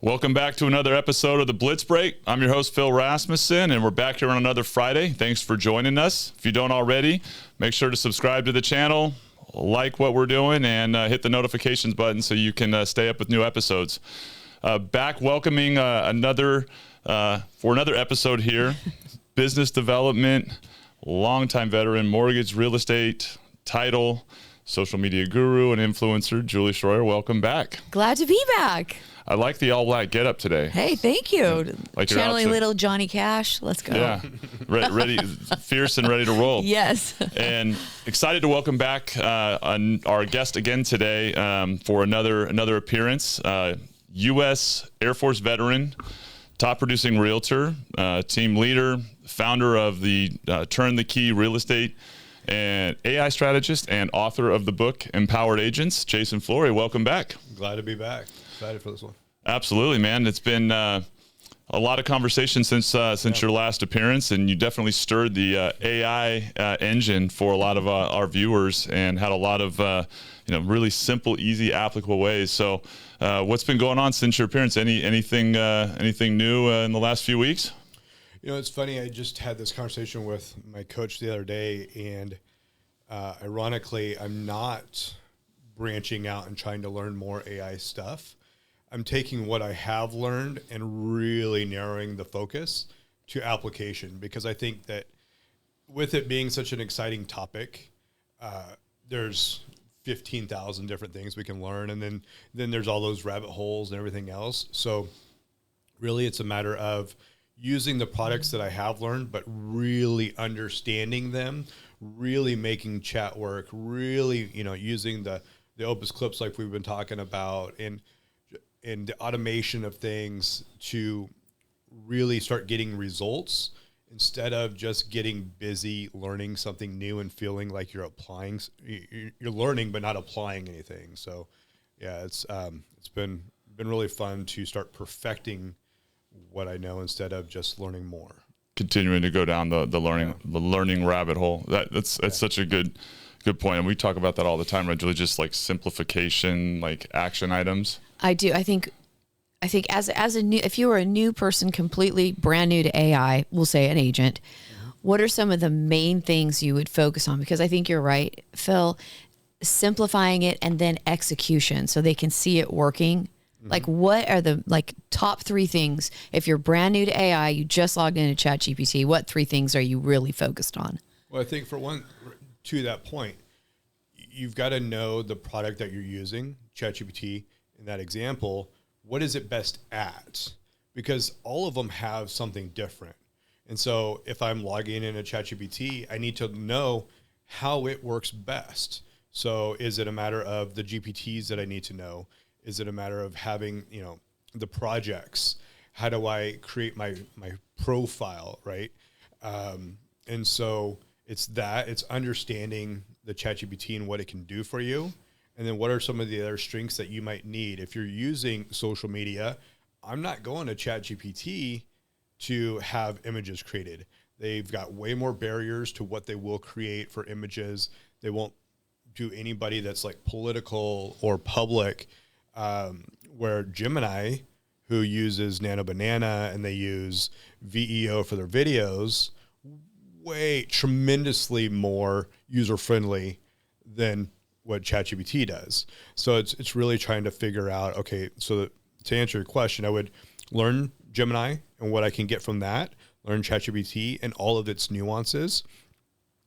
Welcome back to another episode of the Blitz Break. I'm your host, Phil Rasmussen, and we're back here on another Friday. Thanks for joining us. If you don't already, make sure to subscribe to the channel, like what we're doing, and hit the notifications button so you can stay up with new episodes. Back welcoming for another episode here, business development, longtime veteran, mortgage, real estate, title, social media guru, and influencer, Julie Shroyer. Welcome back. Glad to be back. I like the all black get up today. Hey, thank you. Like channeling little Johnny Cash. Let's go. Yeah, ready, fierce and ready to roll. Yes. And excited to welcome back our guest again today for another appearance. U.S. Air Force veteran, top producing realtor, team leader, founder of the Turn the Key Real Estate and AI strategist, and author of the book Empowered Agents, Jayson Flory. Welcome back. Glad to be back. Excited for this one. Absolutely, man. It's been a lot of conversation since your last appearance, and you definitely stirred the AI engine for a lot of our viewers, and had a lot of really simple, easy, applicable ways. So, what's been going on since your appearance? Anything new in the last few weeks? You know, it's funny. I just had this conversation with my coach the other day, and ironically, I'm not branching out and trying to learn more AI stuff. I'm taking what I have learned and really narrowing the focus to application, because I think that with it being such an exciting topic, there's 15,000 different things we can learn. And then there's all those rabbit holes and everything else. So really it's a matter of using the products that I have learned, but really understanding them, really making chat work, really, using the Opus Clips like we've been talking about, and the automation of things to really start getting results instead of just getting busy learning something new and feeling like you're learning but not applying anything. So yeah, it's been really fun to start perfecting what I know instead of just learning more. Continuing to go down the learning rabbit hole. That's such a good point. And we talk about that all the time, right, Julie? Just like simplification, like action items. I do. I think as a new, if you were a new person, completely brand new to AI, we'll say an agent, what are some of the main things you would focus on? Because I think you're right, Phil, simplifying it and then execution so they can see it working. Like, what are the top 3 things? If you're brand new to AI, you just logged into ChatGPT, what 3 things are you really focused on? Well, I think for one, to that point, you've got to know the product that you're using, ChatGPT, in that example. What is it best at? Because all of them have something different. And so if I'm logging in a ChatGPT, I need to know how it works best. So is it a matter of the GPTs that I need to know? Is it a matter of having, the projects? How do I create my profile, right? And so it's understanding the ChatGPT and what it can do for you. And then what are some of the other strengths that you might need? If you're using social media, I'm not going to ChatGPT to have images created. They've got way more barriers to what they will create for images. They won't do anybody that's like political or public, where Gemini, who uses Nano Banana and they use VEO for their videos, tremendously more user-friendly than what ChatGPT does. So it's really trying to figure out, okay, so to answer your question, I would learn Gemini and what I can get from that, learn ChatGPT and all of its nuances,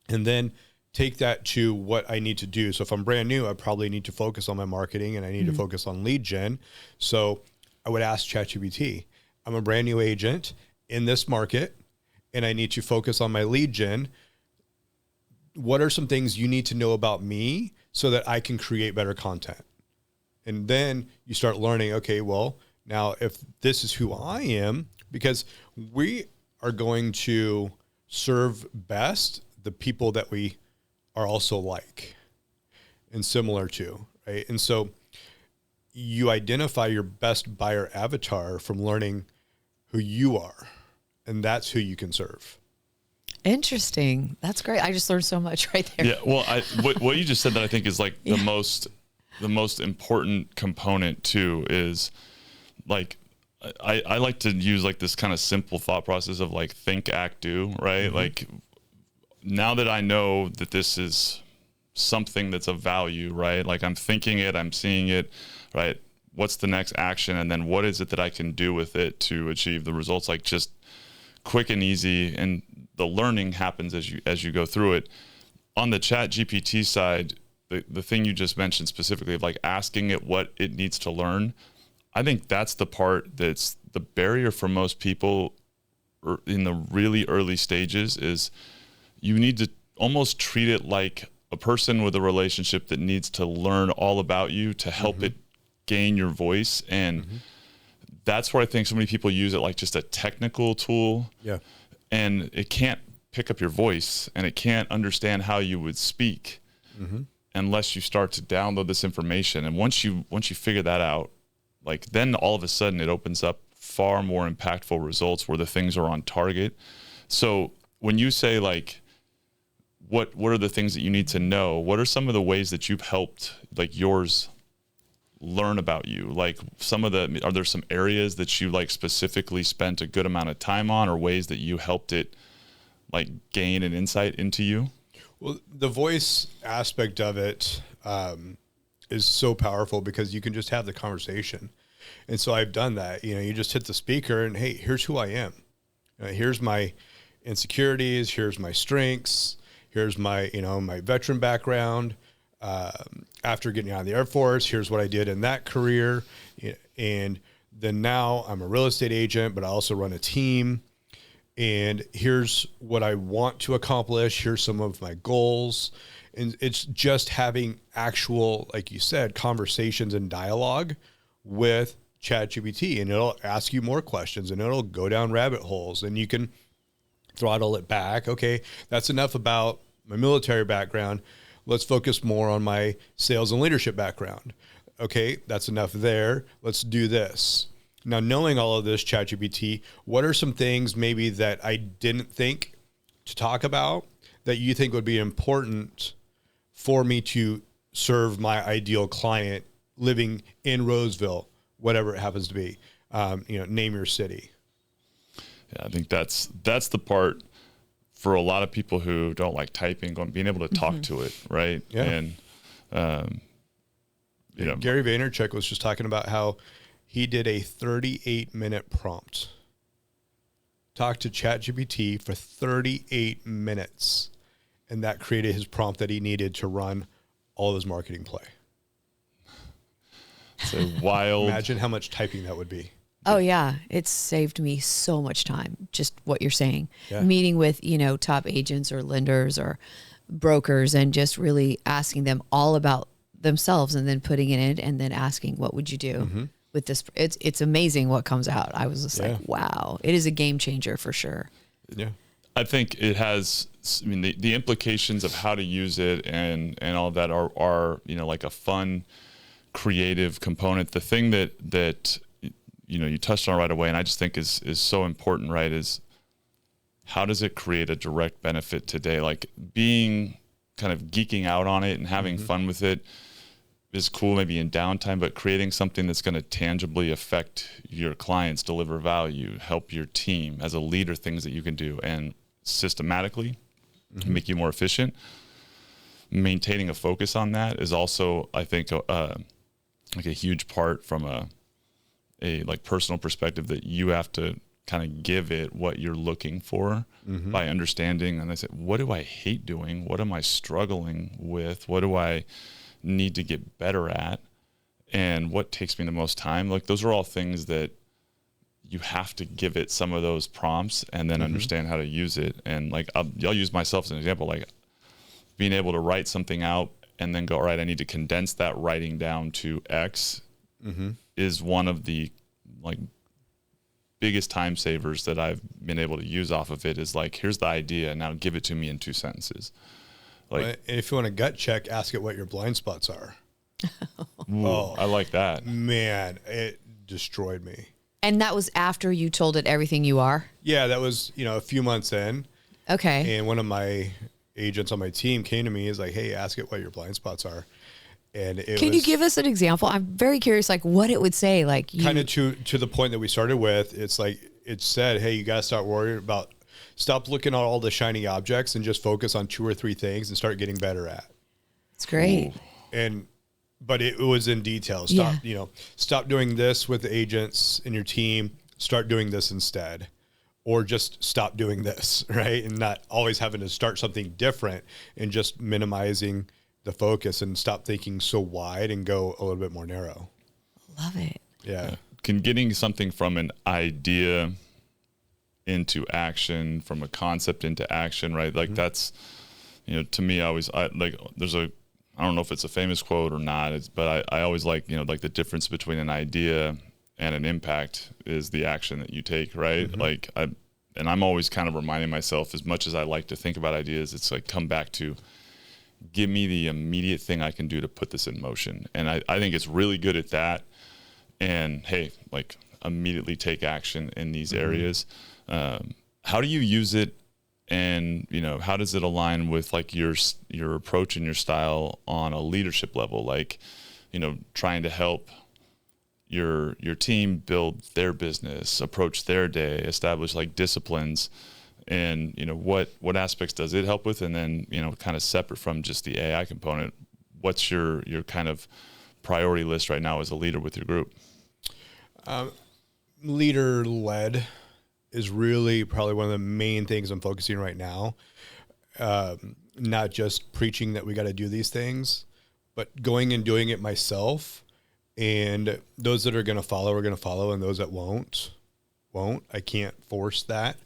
and then take that to what I need to do. So if I'm brand new, I probably need to focus on my marketing and I need to focus on lead gen. So I would ask ChatGPT, I'm a brand new agent in this market and I need to focus on my lead gen. What are some things you need to know about me so that I can create better content? And then you start learning, okay, well, now if this is who I am, because we are going to serve best the people that we are also like and similar to, right? And so you identify your best buyer avatar from learning who you are, and that's who you can serve. Interesting. That's great. I just learned so much right there. Yeah. Well, what you just said that I think is like the most important component too is like I like to use like this kind of simple thought process of like think, act, do, right? Like now that I know that this is something that's of value, right? Like I'm thinking it, I'm seeing it, right? What's the next action? And then what is it that I can do with it to achieve the results? Like just quick and easy. And the learning happens as you go through it. On the Chat GPT side, the thing you just mentioned specifically of like asking it what it needs to learn, I think that's the part that's the barrier for most people in the really early stages is you need to almost treat it like a person with a relationship that needs to learn all about you to help it gain your voice. And that's where I think so many people use it like just a technical tool. Yeah. And it can't pick up your voice and it can't understand how you would speak unless you start to download this information. And once you figure that out, like then all of a sudden it opens up far more impactful results where the things are on target. So when you say like, what are the things that you need to know? What are some of the ways that you've helped like yours learn about you? Like are there some areas that you like specifically spent a good amount of time on, or ways that you helped it like gain an insight into you? Well, the voice aspect of it is so powerful because you can just have the conversation. And so I've done that. You just hit the speaker and, hey, here's who I am. Here's my insecurities. Here's my strengths. Here's my, my veteran background. After getting out of the Air Force, here's what I did in that career. And then now I'm a real estate agent, but I also run a team. And here's what I want to accomplish. Here's some of my goals. And it's just having actual, like you said, conversations and dialogue with ChatGPT, and it'll ask you more questions and it'll go down rabbit holes and you can throttle it back. Okay, that's enough about my military background. Let's focus more on my sales and leadership background. Okay, that's enough there. Let's do this. Now, knowing all of this, ChatGPT, what are some things maybe that I didn't think to talk about that you think would be important for me to serve my ideal client living in Roseville, whatever it happens to be? Name your city. Yeah, I think that's the part for a lot of people who don't like typing, being able to talk to it, right? Yeah. And Gary Vaynerchuk was just talking about how he did a 38-minute prompt. Talked to ChatGPT for 38 minutes, and that created his prompt that he needed to run all of his marketing play. So wild. Imagine how much typing that would be. Oh yeah, it's saved me so much time. Just what you're saying, Yeah. meeting with top agents or lenders or brokers, and just really asking them all about themselves, and then putting it in, and then asking, what would you do with this? It's amazing what comes out. I was just like, wow, it is a game changer for sure. Yeah. I think it has, the implications of how to use it and all of that are like a fun, creative component. The thing that you touched on right away, and I just think is so important, right, is how does it create a direct benefit today? Like being kind of geeking out on it and having fun with it is cool maybe in downtime, but creating something that's going to tangibly affect your clients, deliver value, help your team as a leader, things that you can do and systematically make you more efficient. Maintaining a focus on that is also, I think, like a huge part from a like personal perspective, that you have to kind of give it what you're looking for by understanding. And I said, what do I hate doing? What am I struggling with? What do I need to get better at? And what takes me the most time? Like those are all things that you have to give it some of those prompts and then understand how to use it. And like, I'll use myself as an example, like being able to write something out and then go, all right, I need to condense that writing down to X is one of the like biggest time savers that I've been able to use off of it. Is like, here's the idea, now give it to me in 2 sentences. Like, And if you want a gut check, ask it what your blind spots are. ooh, I like that. Man, it destroyed me. And that was after you told it everything you are? Yeah, that was, a few months in. Okay. And one of my agents on my team came to me, is like, hey, ask it what your blind spots are. And can you give us an example? I'm very curious, like what it would say, like kind of to the point that we started with. It's like it said, hey, you gotta start worrying about, stop looking at all the shiny objects and just focus on 2 or 3 things and start getting better at. It's great. But it was in detail. Stop doing this with the agents in your team. Start doing this instead, or just stop doing this, right? And not always having to start something different, and just minimizing the focus and stop thinking so wide and go a little bit more narrow. Love it. Yeah. Can getting something from an idea into action, from a concept into action, right? Like that's, to me, there's I don't know if it's a famous quote or not, but I always like, like the difference between an idea and an impact is the action that you take, right? And I'm always kind of reminding myself, as much as I like to think about ideas, it's like, come back to, give me the immediate thing I can do to put this in motion. And I think it's really good at that. And hey, like immediately take action in these areas. How do you use it? And, how does it align with like your approach and your style on a leadership level? Like, trying to help your team build their business, approach their day, establish like disciplines, and what aspects does it help with? And then kind of separate from just the AI component, what's your kind of priority list right now as a leader with your group? Leader led is really probably one of the main things I'm focusing right now. Not just preaching that we got to do these things, but going and doing it myself. And those that are going to follow are going to follow, and those that won't. I can't force that.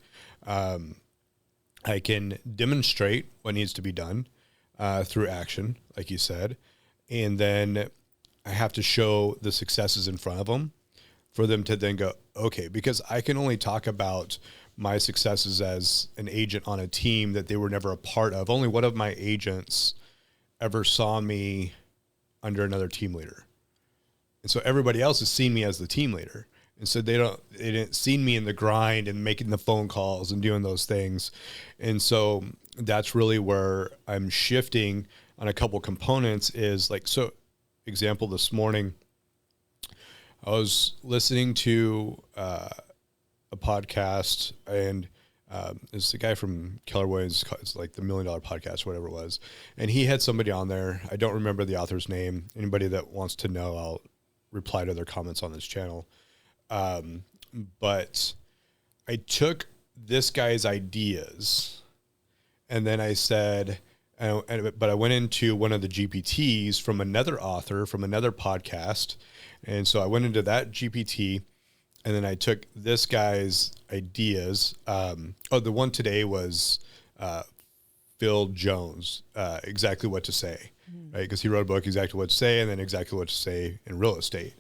I can demonstrate what needs to be done through action, like you said, and then I have to show the successes in front of them for them to then go, okay, because I can only talk about my successes as an agent on a team that they were never a part of. Only one of my agents ever saw me under another team leader. And so everybody else has seen me as the team leader. And so they didn't see me in the grind and making the phone calls and doing those things. And so that's really where I'm shifting on a couple components is like, so example, this morning, I was listening to a podcast, and it's the guy from Keller Williams, it's like the $1 Million Podcast, whatever it was. And he had somebody on there. I don't remember the author's name. Anybody that wants to know, I'll reply to their comments on this channel. But I took this guy's ideas, and then I said, but I went into one of the GPTs from another author from another podcast. And so I went into that GPT, and then I took this guy's ideas. The one today was Phil Jones, Exactly What to Say, right? Because he wrote a book, Exactly What to Say, and then Exactly What to Say in Real Estate.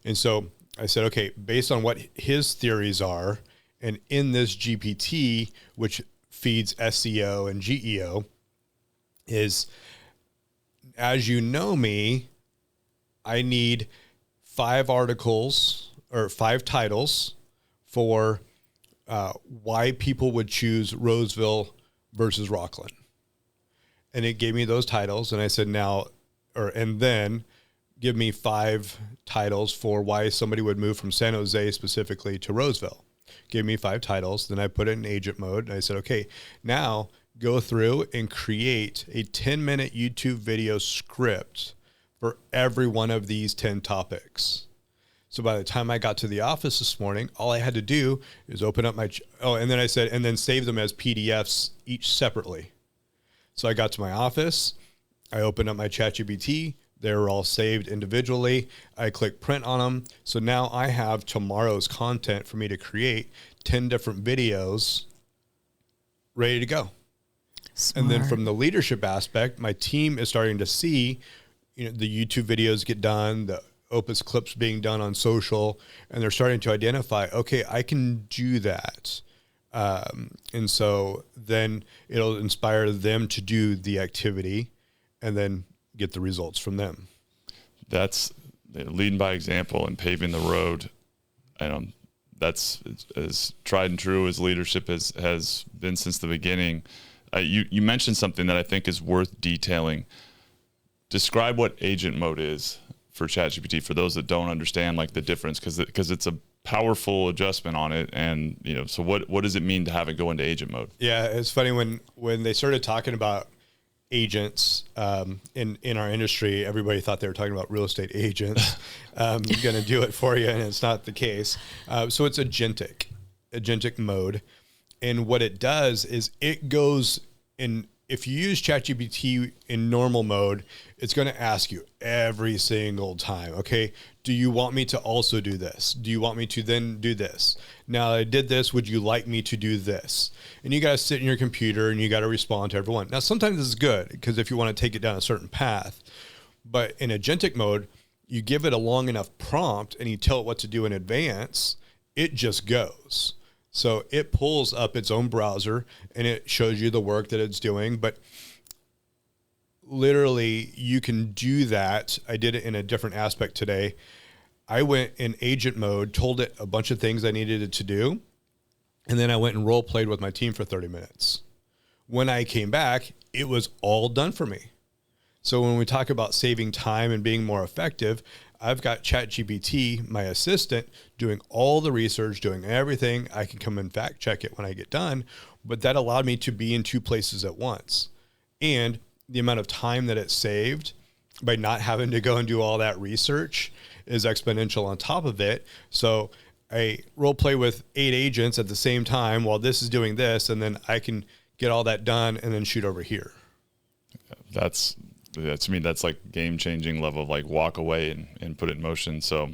And so I said, okay, based on what his theories are, and in this GPT, which feeds SEO and GEO, is, as you know me, I need 5 articles or 5 titles for why people would choose Roseville versus Rockland. And it gave me those titles, and I said, and then give me 5 titles for why somebody would move from San Jose specifically to Roseville. Gave me 5 titles. Then I put it in agent mode, and I said, okay, now go through and create a 10-minute YouTube video script for every one of these 10 topics. So by the time I got to the office this morning, all I had to do is open up and then I said, and then save them as PDFs each separately. So I got to my office, I opened up my ChatGPT, they were all saved individually. I click print on them. So now I have tomorrow's content for me to create 10 different videos ready to go. Smart. And then from the leadership aspect, my team is starting to see, the YouTube videos get done, the Opus clips being done on social, and they're starting to identify, okay, I can do that. And so then it'll inspire them to do the activity and then get the results from them. That's leading by example and paving the road. That's as tried and true as leadership has been since the beginning. You mentioned something that I think is worth detailing. describe what agent mode is for ChatGPT for those that don't understand like the difference, because it's a powerful adjustment on it. And, you know, so what does it mean to have it go into agent mode? Yeah, it's funny when they started talking about agents in our industry, everybody thought they were talking about real estate agents going to do it for you, and it's not the case. So it's agentic mode. And what it does is it goes in, if you use ChatGPT in normal mode, it's going to ask you every single time, okay, do you want me to also do this? Do you want me to then do this? Now I did this, would you like me to do this? And you got to sit in your computer and you got to respond to everyone. Now, sometimes this is good because if you want to take it down a certain path, but in agentic mode, you give it a long enough prompt and you tell it what to do in advance, it just goes. So it pulls up its own browser and it shows you the work that it's doing. But literally, you can do that. I did it in a different aspect today. I went in agent mode, told it a bunch of things I needed it to do, and then I went and role played with my team for 30 minutes. When I came back, it was all done for me. So when we talk about saving time and being more effective, I've got ChatGPT, my assistant, doing all the research, doing everything. I can come and fact check it when I get done, but that allowed me to be in two places at once. And the amount of time that it saved by not having to go and do all that research is exponential on top of it. So I role play with 8 agents at the same time while this is doing this, and then I can get all that done and then shoot over here. To me, that's like game-changing level of like walk away and put it in motion. So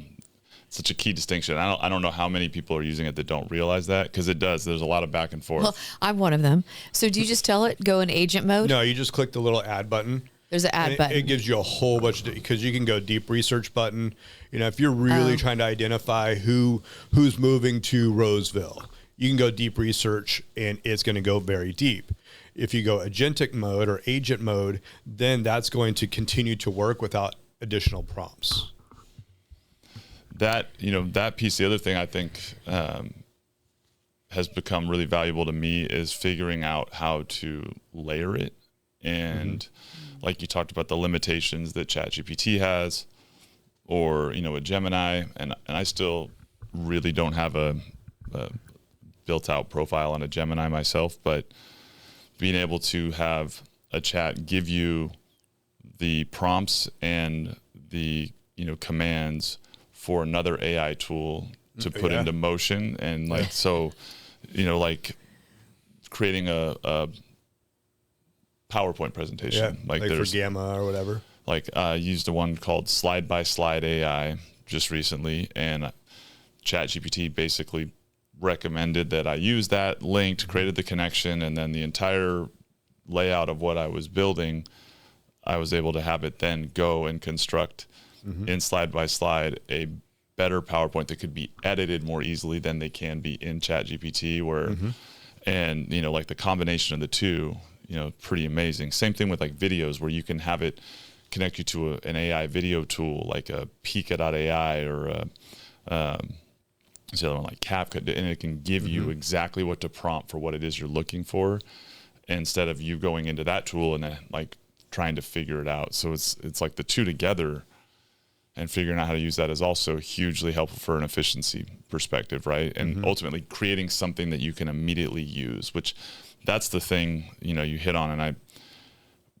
it's such a key distinction. I don't know how many people are using it that don't realize that, because it does. There's a lot of back and forth. Well, I'm one of them. So do you just tell it go in agent mode? No, you just click the little add button. There's an add button. It gives you a whole bunch of, because you can go deep research button. You know, if you're really trying to identify who's moving to Roseville, you can go deep research and it's going to go very deep. If you go agentic mode or agent mode, then that's going to continue to work without additional prompts. That piece, the other thing I think has become really valuable to me is figuring out how to layer it. And like you talked about the limitations that ChatGPT has, or, a Gemini, and I still really don't have a built out profile on a Gemini myself, but being able to have a chat give you the prompts and the commands for another AI tool to put into motion, and like creating a PowerPoint presentation, like for Gamma or whatever. Like I used the one called Slide by Slide AI just recently, and ChatGPT basically recommended that I use that, linked, created the connection, and then the entire layout of what I was building, I was able to have it then go and construct in Slide by Slide a better PowerPoint that could be edited more easily than they can be in ChatGPT, where and like the combination of the two, pretty amazing. Same thing with like videos, where you can have it connect you to an AI video tool like a Pika.ai or the other one like CapCut, and it can give you exactly what to prompt for what it is you're looking for, instead of you going into that tool and then like trying to figure it out. So it's like the two together, and figuring out how to use that is also hugely helpful for an efficiency perspective, right? And ultimately creating something that you can immediately use, which that's the thing, you hit on. And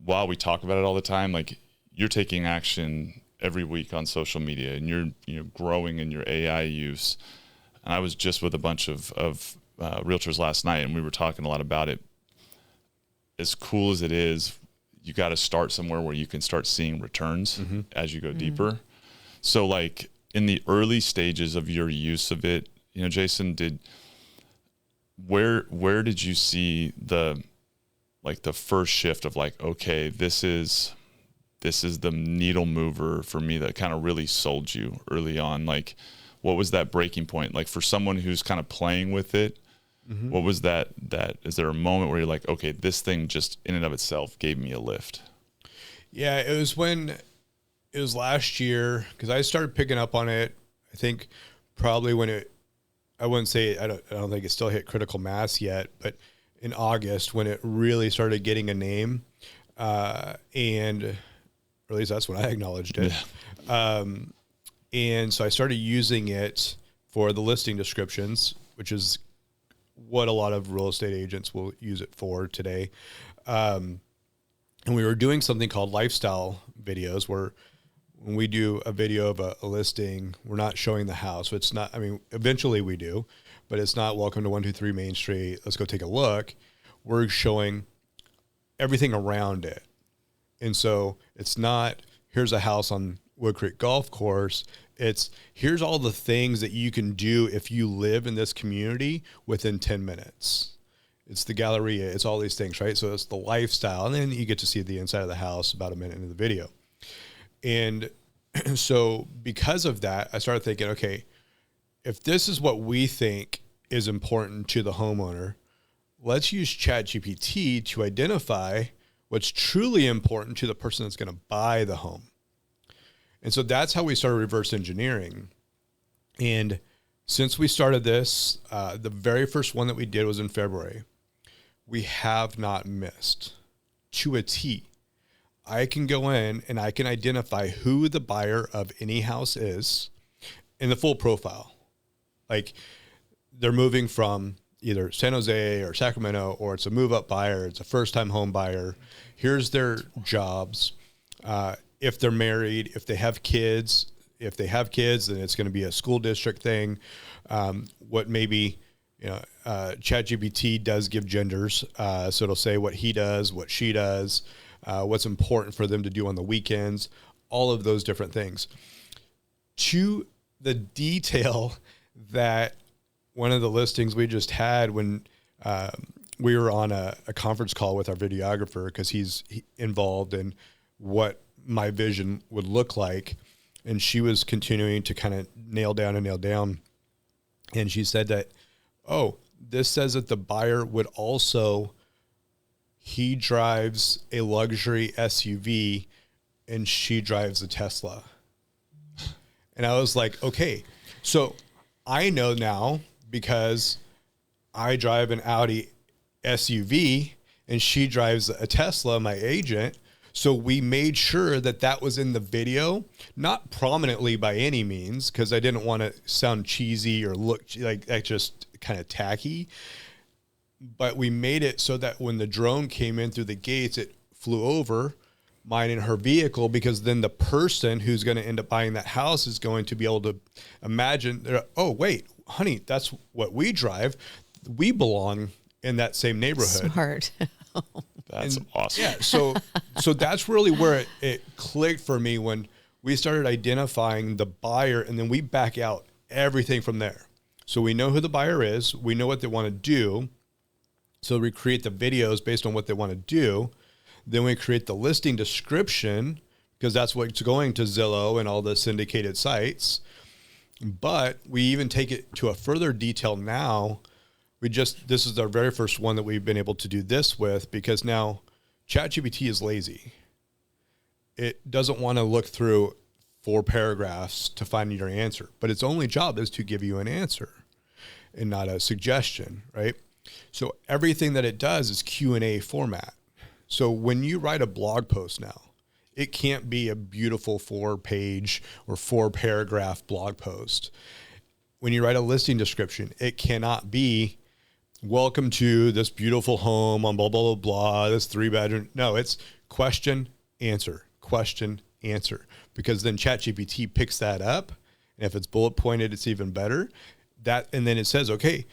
while we talk about it all the time, like you're taking action every week on social media, and you're growing in your AI use. And I was just with a bunch of realtors last night, and we were talking a lot about it. As cool as it is, you got to start somewhere where you can start seeing returns as you go deeper. So like in the early stages of your use of it, Jayson, where did you see the first shift of like, okay, this is the needle mover for me that kind of really sold you early on? Like, what was that breaking point? Like for someone who's kind of playing with it, what was that, is there a moment where you're like, okay, this thing just in and of itself gave me a lift? Yeah, it was last year, because I started picking up on it, I think probably when I wouldn't say, I don't think it still hit critical mass yet, but in August when it really started getting a name. And or at least that's when I acknowledged it. Yeah. And so I started using it for the listing descriptions, which is what a lot of real estate agents will use it for today. And we were doing something called lifestyle videos, where when we do a video of a listing, we're not showing the house. So it's not, I mean, eventually we do, but it's not welcome to 123 Main Street. Let's go take a look. We're showing everything around it. And so it's not, here's a house on Wood Creek Golf Course. It's, here's all the things that you can do if you live in this community within 10 minutes. It's the Galleria. It's all these things, right? So it's the lifestyle. And then you get to see the inside of the house about a minute into the video. And so because of that, I started thinking, okay, if this is what we think is important to the homeowner, let's use ChatGPT to identify what's truly important to the person that's going to buy the home. And so that's how we started reverse engineering. And since we started this, the very first one that we did was in February. We have not missed to a T. I can go in and I can identify who the buyer of any house is in the full profile. Like, they're moving from either San Jose or Sacramento, or it's a move-up buyer, it's a first-time home buyer. Here's their jobs. If they're married, if they have kids, then it's going to be a school district thing. What maybe, ChatGPT does give genders. So it'll say what he does, what she does, what's important for them to do on the weekends, all of those different things. To the detail that one of the listings we just had when we were on a conference call with our videographer, because he's involved in what my vision would look like. And she was continuing to kind of nail down. And she said that, oh, this says that the buyer would also, he drives a luxury SUV and she drives a Tesla. And I was like, okay, so I know now, because I drive an Audi SUV and she drives a Tesla, my agent. So we made sure that that was in the video, not prominently by any means, because I didn't want to sound cheesy or look like just kind of tacky. But we made it so that when the drone came in through the gates, it flew over mine and her vehicle, because then the person who's going to end up buying that house is going to be able to imagine, oh, wait, honey, that's what we drive. We belong in that same neighborhood. Smart. That's awesome. Yeah. So that's really where it clicked for me, when we started identifying the buyer, and then we back out everything from there. So we know who the buyer is. We know what they want to do. So we create the videos based on what they want to do. Then we create the listing description, because that's what's going to Zillow and all the syndicated sites. But we even take it to a further detail now. This is our very first one that we've been able to do this with, because now ChatGPT is lazy. It doesn't want to look through 4 paragraphs to find your answer, but its only job is to give you an answer and not a suggestion, right? So everything that it does is Q&A format. So when you write a blog post now, it can't be a beautiful 4-page or 4-paragraph blog post. When you write a listing description, it cannot be, welcome to this beautiful home on blah, blah, blah, blah, this 3-bedroom. No, it's question, answer, because then ChatGPT picks that up. And if it's bullet pointed, it's even better. And then it says, okay,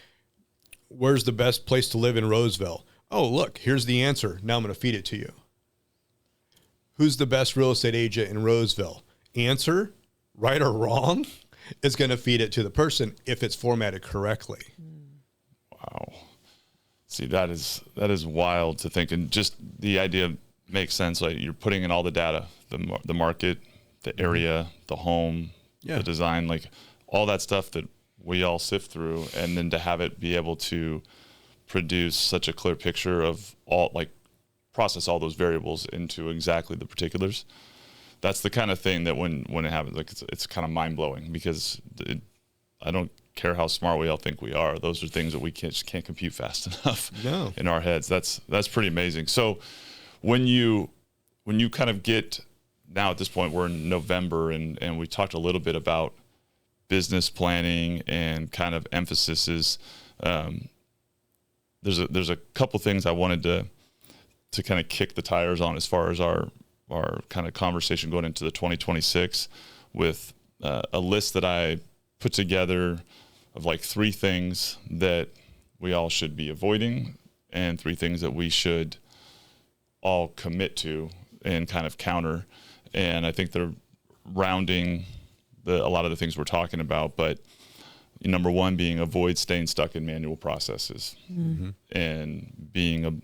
where's the best place to live in Roseville? Oh, look, here's the answer. Now I'm going to feed it to you. Who's the best real estate agent in Roseville? Answer, right or wrong, it's going to feed it to the person if it's formatted correctly. Wow. See, that is wild to think. And just the idea makes sense. Like, you're putting in all the data, the market, the area, the home, the design, like all that stuff that we all sift through. And then to have it be able to produce such a clear picture of all, like, process all those variables into exactly the particulars. That's the kind of thing that when it happens, like, it's kind of mind blowing, because I don't care how smart we all think we are. Those are things that we just can't compute fast enough in our heads. That's pretty amazing. So when you kind of get now at this point we're in November, and we talked a little bit about business planning and kind of emphases. There's a couple things I wanted to kind of kick the tires on as far as our kind of conversation going into the 2026 with a list that I put together of like 3 things that we all should be avoiding and 3 things that we should all commit to and kind of counter. And I think they're rounding a lot of the things we're talking about, but number 1 being avoid staying stuck in manual processes and being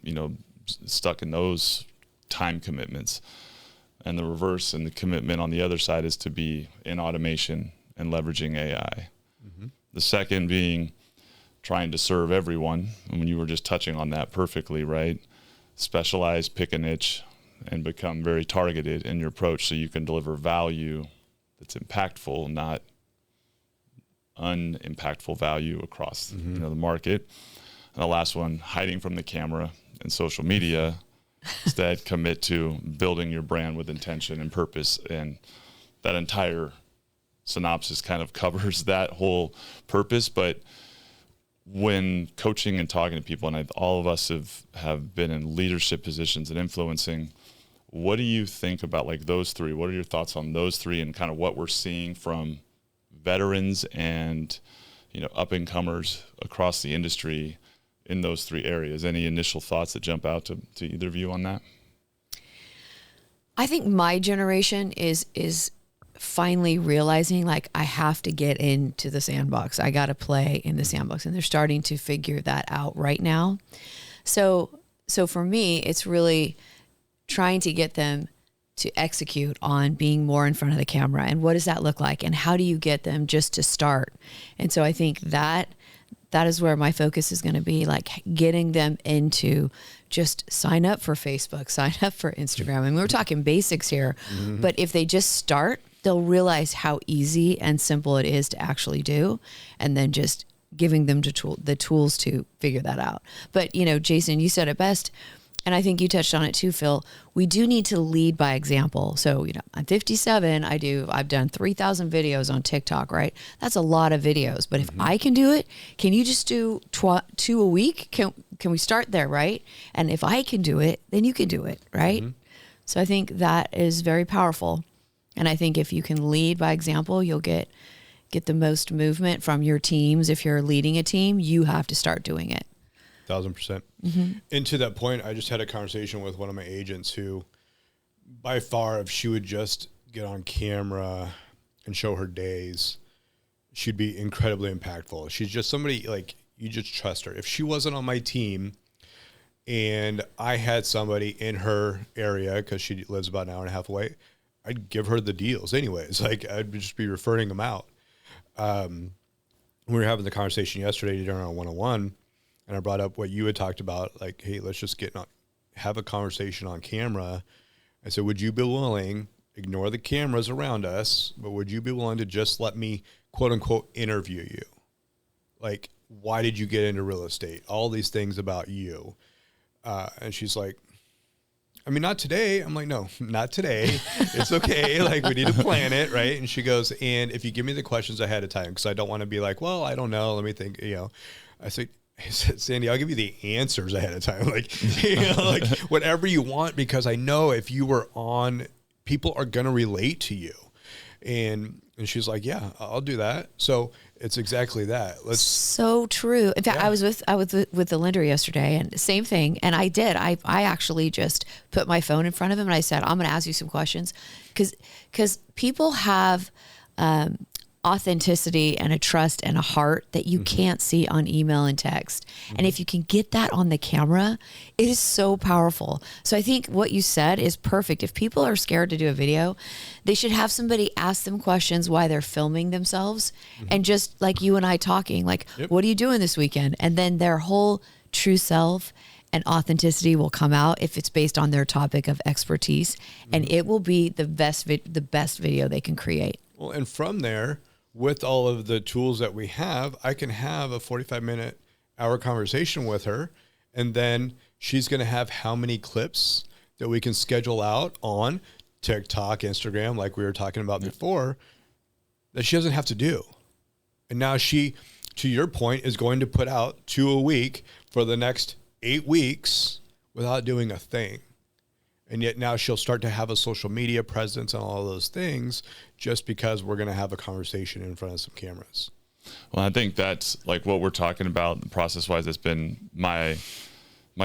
stuck in those time commitments. And the reverse and the commitment on the other side is to be in automation and leveraging AI. The second being trying to serve everyone. And when you were just touching on that perfectly, right? Specialize, pick a niche, and become very targeted in your approach so you can deliver value that's impactful, not unimpactful value across the market. And the last one, hiding from the camera and social media. Instead, commit to building your brand with intention and purpose. And that entire synopsis kind of covers that whole purpose. But when coaching and talking to people, and all of us have been in leadership positions and influencing, what do you think about like those 3? What are your thoughts on those 3 and kind of what we're seeing from veterans and up and comers across the industry in those 3 areas? Any initial thoughts that jump out to either of you on that? I think my generation is finally realizing like I have to get into the sandbox. I got to play in the sandbox, and they're starting to figure that out right now. So for me, it's really trying to get them to execute on being more in front of the camera, and what does that look like, and how do you get them just to start? And so I think that is where my focus is going to be, like getting them into just sign up for Facebook, sign up for Instagram. I mean, we're talking basics here, but if they just start, they'll realize how easy and simple it is to actually do, and then just giving them the tools to figure that out. But, Jayson, you said it best, and I think you touched on it too, Phil. We do need to lead by example. So, I'm 57. I've done 3,000 videos on TikTok, right? That's a lot of videos. But if I can do it, can you just do 2 a week? Can we start there, right? And if I can do it, then you can do it, right? So I think that is very powerful. And I think if you can lead by example, you'll get the most movement from your teams. If you're leading a team, you have to start doing it. 1,000%. And to that point, I just had a conversation with one of my agents who, by far, if she would just get on camera and show her days, she'd be incredibly impactful. She's just somebody, like, you just trust her. If she wasn't on my team and I had somebody in her area, because she lives about an hour and a half away, I'd give her the deals anyways. Like, I'd just be referring them out. We were having the conversation yesterday during our one-on-one, and I brought up what you had talked about, like, hey, let's just have a conversation on camera. I said, would you be willing, ignore the cameras around us, but would you be willing to just let me, quote unquote, interview you? Like, why did you get into real estate? All these things about you. And she's like, I mean, not today. I'm like, no, not today. It's okay. Like, we need to plan it, right? And she goes, and if you give me the questions ahead of time, because I don't want to be like, well, I don't know. Let me think, I said, Sandy, I'll give you the answers ahead of time. Like, like whatever you want, because I know if you were on, people are going to relate to you. And she's like, yeah, I'll do that. So it's exactly that. So true. In fact, I was with the lender yesterday, and same thing. And I actually just put my phone in front of him and I said, I'm going to ask you some questions, because people have, authenticity and a trust and a heart that you can't see on email and text. And if you can get that on the camera, it is so powerful. So I think what you said is perfect. If people are scared to do a video, they should have somebody ask them questions while they're filming themselves. And just like you and I talking, like, what are you doing this weekend? And then their whole true self and authenticity will come out if it's based on their topic of expertise, and it will be the best video they can create. Well, and from there, with all of the tools that we have, I can have a 45-minute hour conversation with her, and then she's going to have how many clips that we can schedule out on TikTok, Instagram, like we were talking about before, that she doesn't have to do. And now she, to your point, is going to put out 2 a week for the next 8 weeks without doing a thing. And yet now she'll start to have a social media presence and all of those things just because we're going to have a conversation in front of some cameras. Well, I think that's like what we're talking about process-wise. That's been my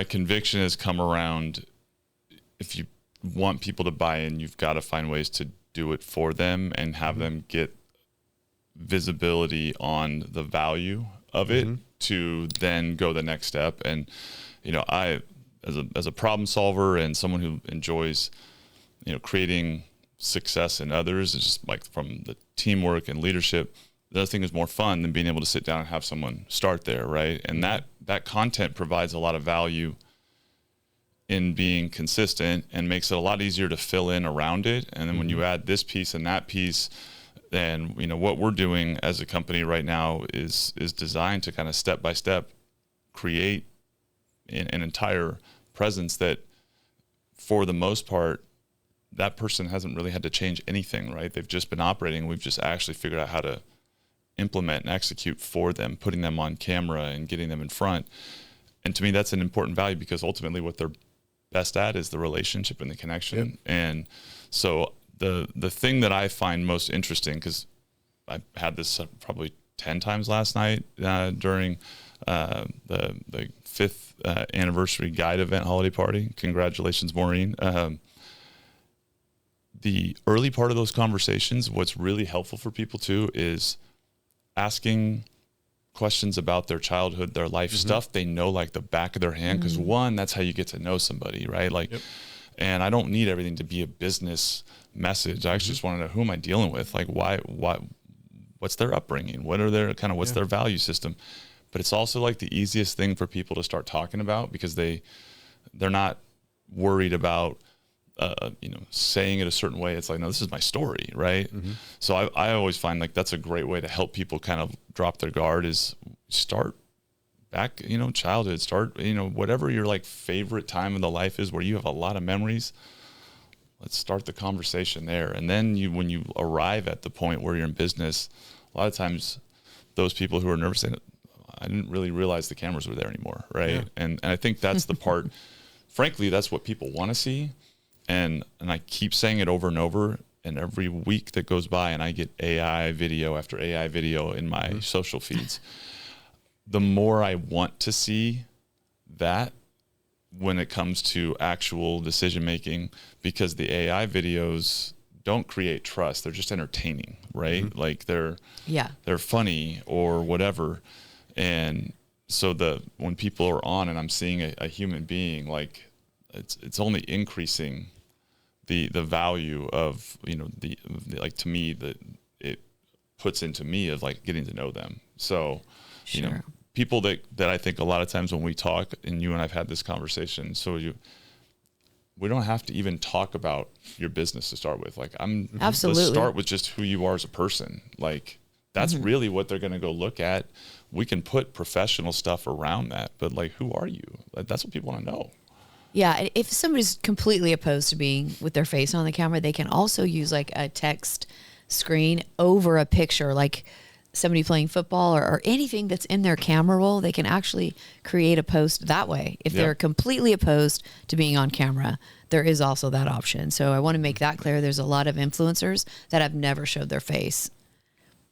conviction has come around. If you want people to buy in, you've got to find ways to do it for them and have them get visibility on the value of it to then go the next step. And, I, as a problem solver and someone who enjoys, creating success in others, it's just like from the teamwork and leadership, the other thing is more fun than being able to sit down and have someone start there. Right. And that content provides a lot of value in being consistent and makes it a lot easier to fill in around it. And then when you add this piece and that piece, then, what we're doing as a company right now is designed to kind of step by step create an entire presence that for the most part, that person hasn't really had to change anything, right? They've just been operating. We've just actually figured out how to implement and execute for them, putting them on camera and getting them in front. And to me, that's an important value because ultimately what they're best at is the relationship and the connection. Yep. And so the thing that I find most interesting, because I had this probably 10 times last night during the 5th anniversary guide event holiday party. Congratulations, Maureen. The early part of those conversations, what's really helpful for people too is asking questions about their childhood, their life stuff they know like the back of their hand. Because one, that's how you get to know somebody, right? Like, and I don't need everything to be a business message. I actually just want to know, who am I dealing with? Like, why, what's their upbringing? What are their what's their value system? But it's also like the easiest thing for people to start talking about because they're not worried about, saying it a certain way. It's like, no, this is my story. Right. So I always find like that's a great way to help people kind of drop their guard is start back, childhood, start, whatever your like favorite time of the life is where you have a lot of memories. Let's start the conversation there. And then when you arrive at the point where you're in business, a lot of times those people who are nervous say, I didn't really realize the cameras were there anymore. Right. Yeah. And I think that's the part, frankly, that's what people want to see. And I keep saying it over and over. And every week that goes by and I get AI video after AI video in my social feeds, the more I want to see that when it comes to actual decision making, because the AI videos don't create trust. They're just entertaining, right? Like they're funny or whatever. And so when people are on and I'm seeing a human being, like it's only increasing the value of, the like to me that it puts into me of like getting to know them. So, people that I think a lot of times when we talk, and you and I've had this conversation, we don't have to even talk about your business to start with. Like let's start with just who you are as a person. Like that's really what they're going to go look at. We can put professional stuff around that, but like, who are you? That's what people want to know. Yeah. If somebody's completely opposed to being with their face on the camera, they can also use like a text screen over a picture, like somebody playing football or anything that's in their camera roll. They can actually create a post that way. If they're completely opposed to being on camera, there is also that option. So I want to make that clear. There's a lot of influencers that have never showed their face.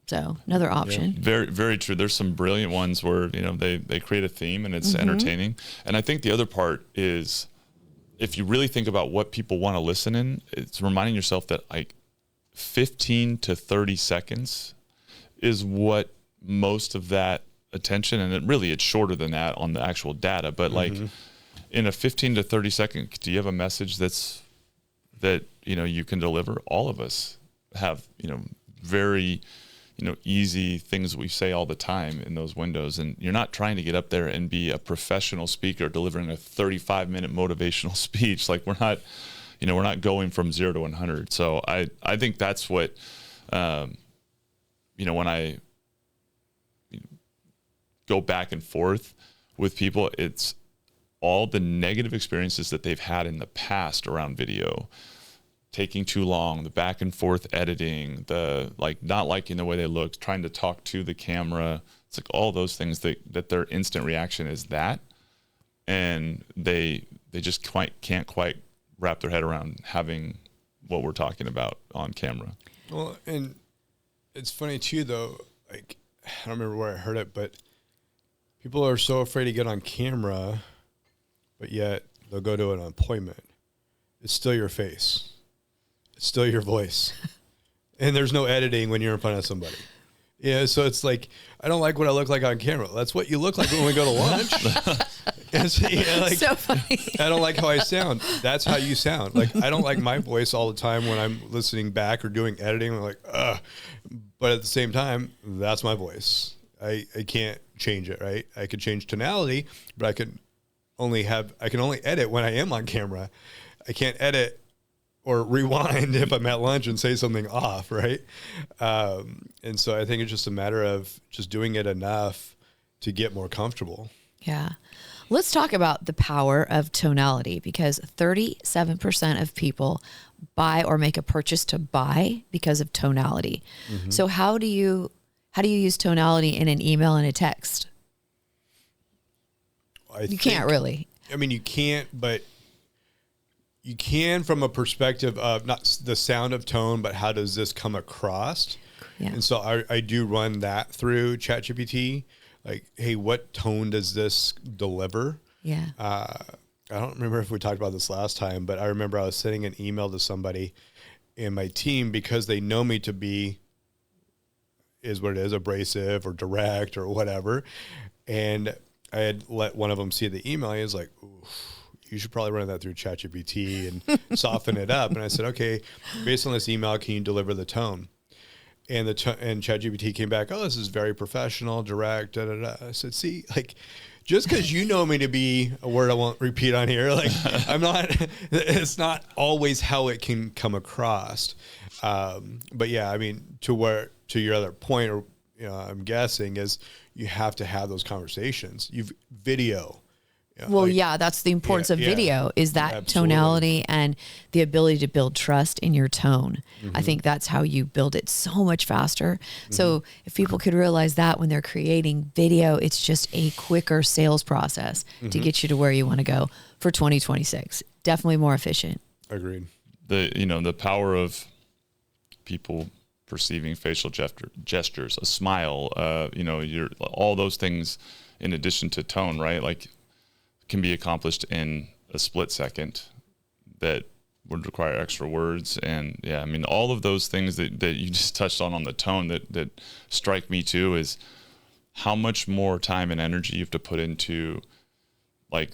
So another option. Yeah. Very, very true. There's some brilliant ones where, they create a theme and it's entertaining. And I think the other part is, if you really think about what people want to listen in, it's reminding yourself that like 15 to 30 seconds is what most of that attention, and it's shorter than that on the actual data, but like in a 15 to 30 second, do you have a message that you can deliver? All of us have, very, easy things we say all the time in those windows. And you're not trying to get up there and be a professional speaker delivering a 35-minute motivational speech. Like we're not going from 0 to 100. So I think that's what, when I go back and forth with people, it's all the negative experiences that they've had in the past around video taking too long, the back and forth editing, the like not liking the way they look, trying to talk to the camera. It's like all those things that their instant reaction is that, and they just can't quite wrap their head around having what we're talking about on camera. Well, and it's funny too, though. Like, I don't remember where I heard it, but people are so afraid to get on camera, but yet they'll go to an appointment. It's still your face. It's still your voice. And there's no editing when you're in front of somebody. Yeah, so it's like, I don't like what I look like on camera. That's what you look like when we go to lunch. Like, so funny. I don't like how I sound. That's how you sound. Like, I don't like my voice all the time when I'm listening back or doing editing. I'm like, ugh. But at the same time, that's my voice. I can't change it, right? I could change tonality, but I can only edit when I am on camera. I can't edit or rewind if I'm at lunch and say something off, right? And so I think it's just a matter of just doing it enough to get more comfortable. Yeah. Let's talk about the power of tonality, because 37% of people buy or make a purchase to buy because of tonality. Mm-hmm. So how do you use tonality in an email and a text? You can't really. I mean, you can't, but you can from a perspective of not the sound of tone, but how does this come across? Yeah. And so I do run that through ChatGPT. Like, hey, what tone does this deliver? Yeah. I don't remember if we talked about this last time, but I remember I was sending an email to somebody in my team because they know me to be, is what it is, abrasive or direct or whatever. And I had let one of them see the email. He was like, oof, you should probably run that through ChatGPT and soften it up. And I said, okay, based on this email, can you deliver the tone? And and ChatGPT came back, oh, this is very professional, direct, da, da, da. I said, see, like, just because you know me to be a word I won't repeat on here, like, it's not always how it can come across. But yeah, I mean, to your other point, or, I'm guessing is you have to have those conversations. Video. Well, like, that's the importance of video, is that absolutely. Tonality and the ability to build trust in your tone. Mm-hmm. I think that's how you build it so much faster. Mm-hmm. So if people could realize that when they're creating video, it's just a quicker sales process to get you to where you want to go for 2026. Definitely more efficient. Agreed. The power of people perceiving facial gestures, a smile, all those things in addition to tone, right? Like, can be accomplished in a split second that would require extra words. And yeah, I mean, all of those things that you just touched on the tone that strike me too, is how much more time and energy you have to put into like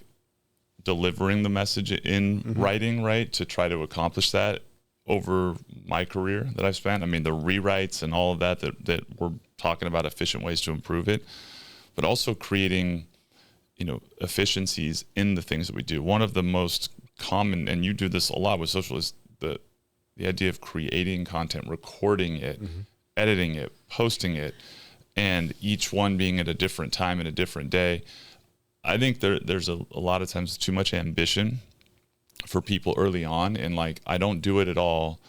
delivering the message in writing, right? To try to accomplish that over my career that I've spent. I mean, the rewrites and all of that we're talking about efficient ways to improve it, but also creating efficiencies in the things that we do. One of the most common, and you do this a lot with social, is the idea of creating content, recording it, editing it, posting it, and each one being at a different time and a different day. I think there's a lot of times too much ambition for people early on, and like, I don't do it at all,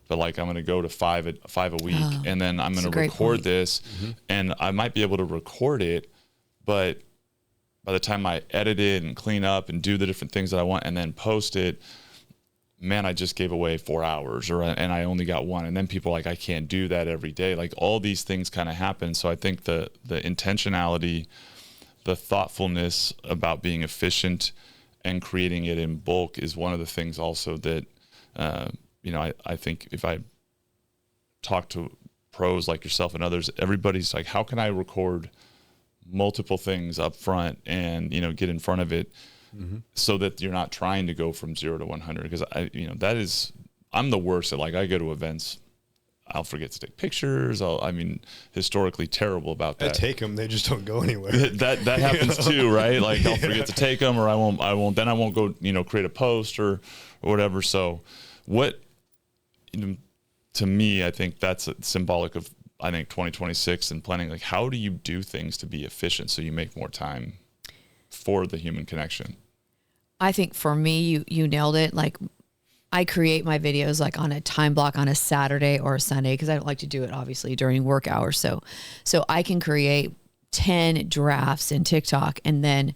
but like, I'm going to go to five a week, and then I'm going to record this, and I might be able to record it, but by the time I edit it and clean up and do the different things that I want and then post it, man, I just gave away 4 hours and I only got one. And then people are like, I can't do that every day. Like, all these things kind of happen. So I think the intentionality, the thoughtfulness about being efficient and creating it in bulk is one of the things also that, I think if I talk to pros like yourself and others, everybody's like, how can I record multiple things up front and get in front of it so that you're not trying to go from 0 to 100? Because I'm the worst at, like, I go to events, I'll forget to take pictures. Historically terrible about that. I take them, they just don't go anywhere. that happens too, right? Like, I'll forget to take them, or I won't go create a post or whatever. So what, to me, I think that's symbolic of 2026 and planning. Like, how do you do things to be efficient so you make more time for the human connection? I think for me, you nailed it. Like, I create my videos like on a time block on a Saturday or a Sunday, because I don't like to do it obviously during work hours. So I can create 10 drafts in TikTok, and then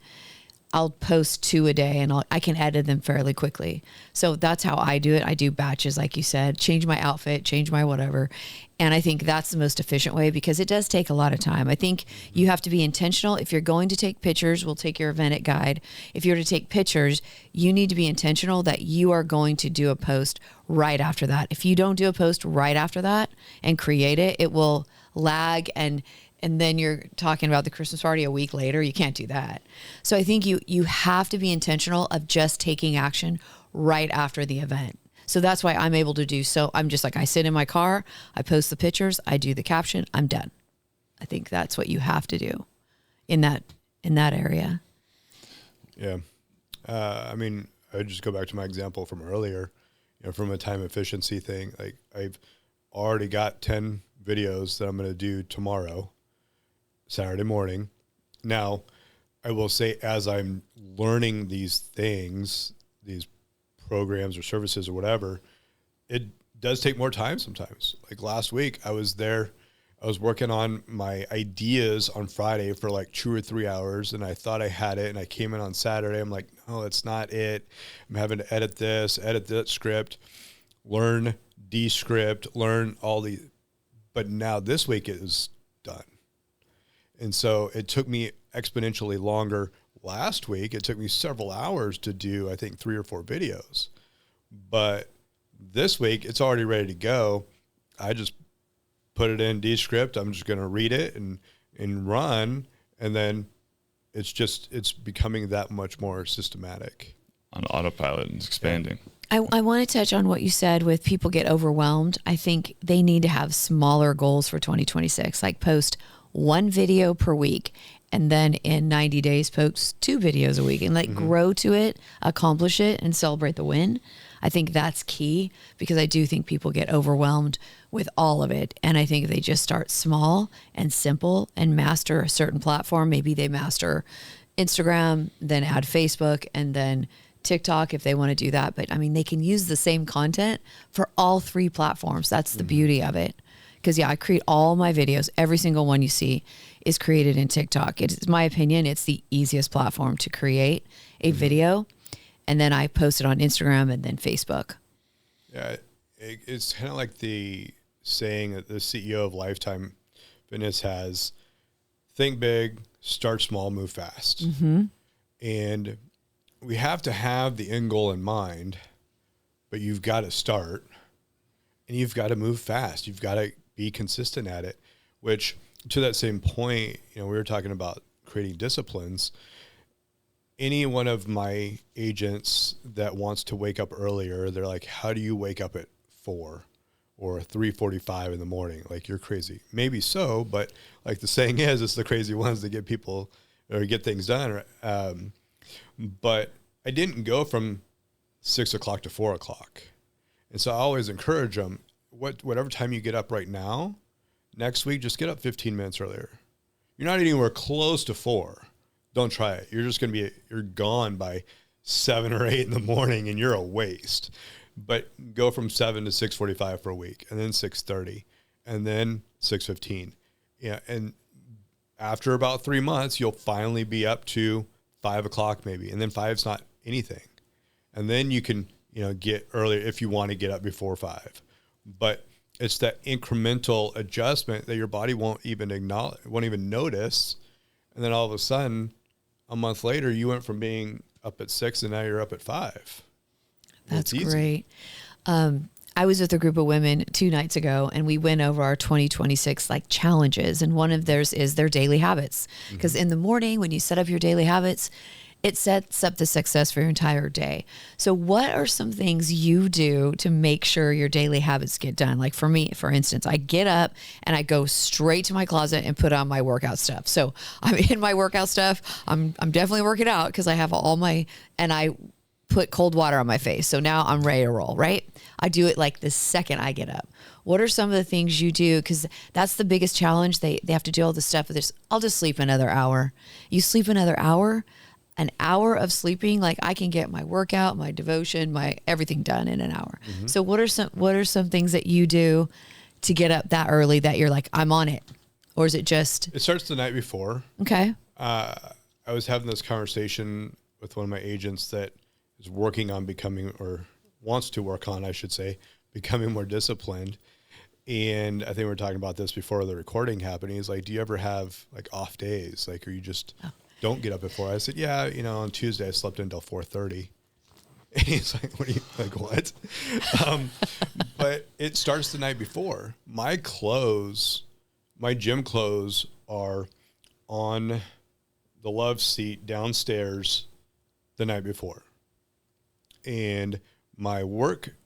I'll post 2 a day, and I can edit them fairly quickly. So that's how I do it. I do batches, like you said, change my outfit, change my whatever. And I think that's the most efficient way, because it does take a lot of time. I think you have to be intentional. If you're going to take pictures, we'll take your event at guide. If you're to take pictures, you need to be intentional that you are going to do a post right after that. If you don't do a post right after that and create it, it will lag, and then you're talking about the Christmas party a week later. You can't do that. So I think you have to be intentional of just taking action right after the event. So that's why I'm able to do so. I'm just like, I sit in my car, I post the pictures, I do the caption, I'm done. I think that's what you have to do in that area. Yeah. I mean, I would just go back to my example from earlier, from a time efficiency thing. Like, I've already got 10 videos that I'm going to do tomorrow, Saturday morning. Now, I will say, as I'm learning these things, these programs or services or whatever, it does take more time sometimes. Like last week, I was working on my ideas on Friday for like 2 or 3 hours, and I thought I had it, and I came in on Saturday. I'm like, no, that's not it. I'm having to edit that script, learn Descript, learn all the, but now this week it is done. And so it took me exponentially longer. Last week, it took me several hours to do, I think, 3 or 4 videos. But this week, it's already ready to go. I just put it in Descript. I'm just going to read it and run. And then it's becoming that much more systematic. On autopilot and expanding. I want to touch on what you said with people get overwhelmed. I think they need to have smaller goals for 2026, like post 1 video per week, and then in 90 days, post 2 videos a week, and grow to it, accomplish it, and celebrate the win. I think that's key, because I do think people get overwhelmed with all of it. And I think if they just start small and simple and master a certain platform, maybe they master Instagram, then add Facebook, and then TikTok if they want to do that. But I mean, they can use the same content for all 3 platforms. That's the beauty of it. Because, I create all my videos. Every single one you see is created in TikTok. It's my opinion, it's the easiest platform to create a video. And then I post it on Instagram and then Facebook. Yeah, it's kind of like the saying that the CEO of Lifetime Fitness has: think big, start small, move fast. Mm-hmm. And we have to have the end goal in mind, but you've got to start, and you've got to move fast. You've got to be consistent at it, which, to that same point, we were talking about creating disciplines. Any one of my agents that wants to wake up earlier, they're like, how do you wake up at 4 or 3:45 in the morning? Like, you're crazy. Maybe so, but like the saying is, it's the crazy ones that get people or get things done. But I didn't go from 6 o'clock to 4 o'clock. And so I always encourage them, whatever time you get up right now, next week, just get up 15 minutes earlier. You're not anywhere close to 4. Don't try it. You're just going to you're gone by 7 or 8 in the morning, and you're a waste. But go from 7 to 6:45 for a week, and then 6:30, and then 6:15. Yeah. And after about 3 months, you'll finally be up to 5 o'clock maybe. And then 5's not anything. And then you can, get earlier if you want to get up before 5. But it's that incremental adjustment that your body won't even acknowledge, won't even notice. And then all of a sudden, a month later, you went from being up at 6 and now you're up at 5. That's great. I was with a group of women 2 nights ago, and we went over our 2026 challenges. And one of theirs is their daily habits. Because in the morning, when you set up your daily habits, it sets up the success for your entire day. So what are some things you do to make sure your daily habits get done? Like for me, for instance, I get up and I go straight to my closet and put on my workout stuff. So I'm in my workout stuff. I'm definitely working out because I have and I put cold water on my face. So now I'm ready to roll, right? I do it like the second I get up. What are some of the things you do? Because that's the biggest challenge. They have to do all this stuff. I'll just sleep another hour. You sleep another hour, an hour of sleeping, like I can get my workout, my devotion, my everything done in an hour. So what are some things that you do to get up that early that you're like, I'm on it? Or is it just? It starts the night before. Okay. I was having this conversation with one of my agents that is working on becoming, or wants to work on, I should say, becoming more disciplined. And I think we were talking about this before the recording happened. He's like, do you ever have like off days? Like, or you just don't get up at 4? I said, yeah, on Tuesday I slept until 4:30. And he's like, what are you, like, what? But it starts the night before. My gym clothes are on the love seat downstairs the night before. And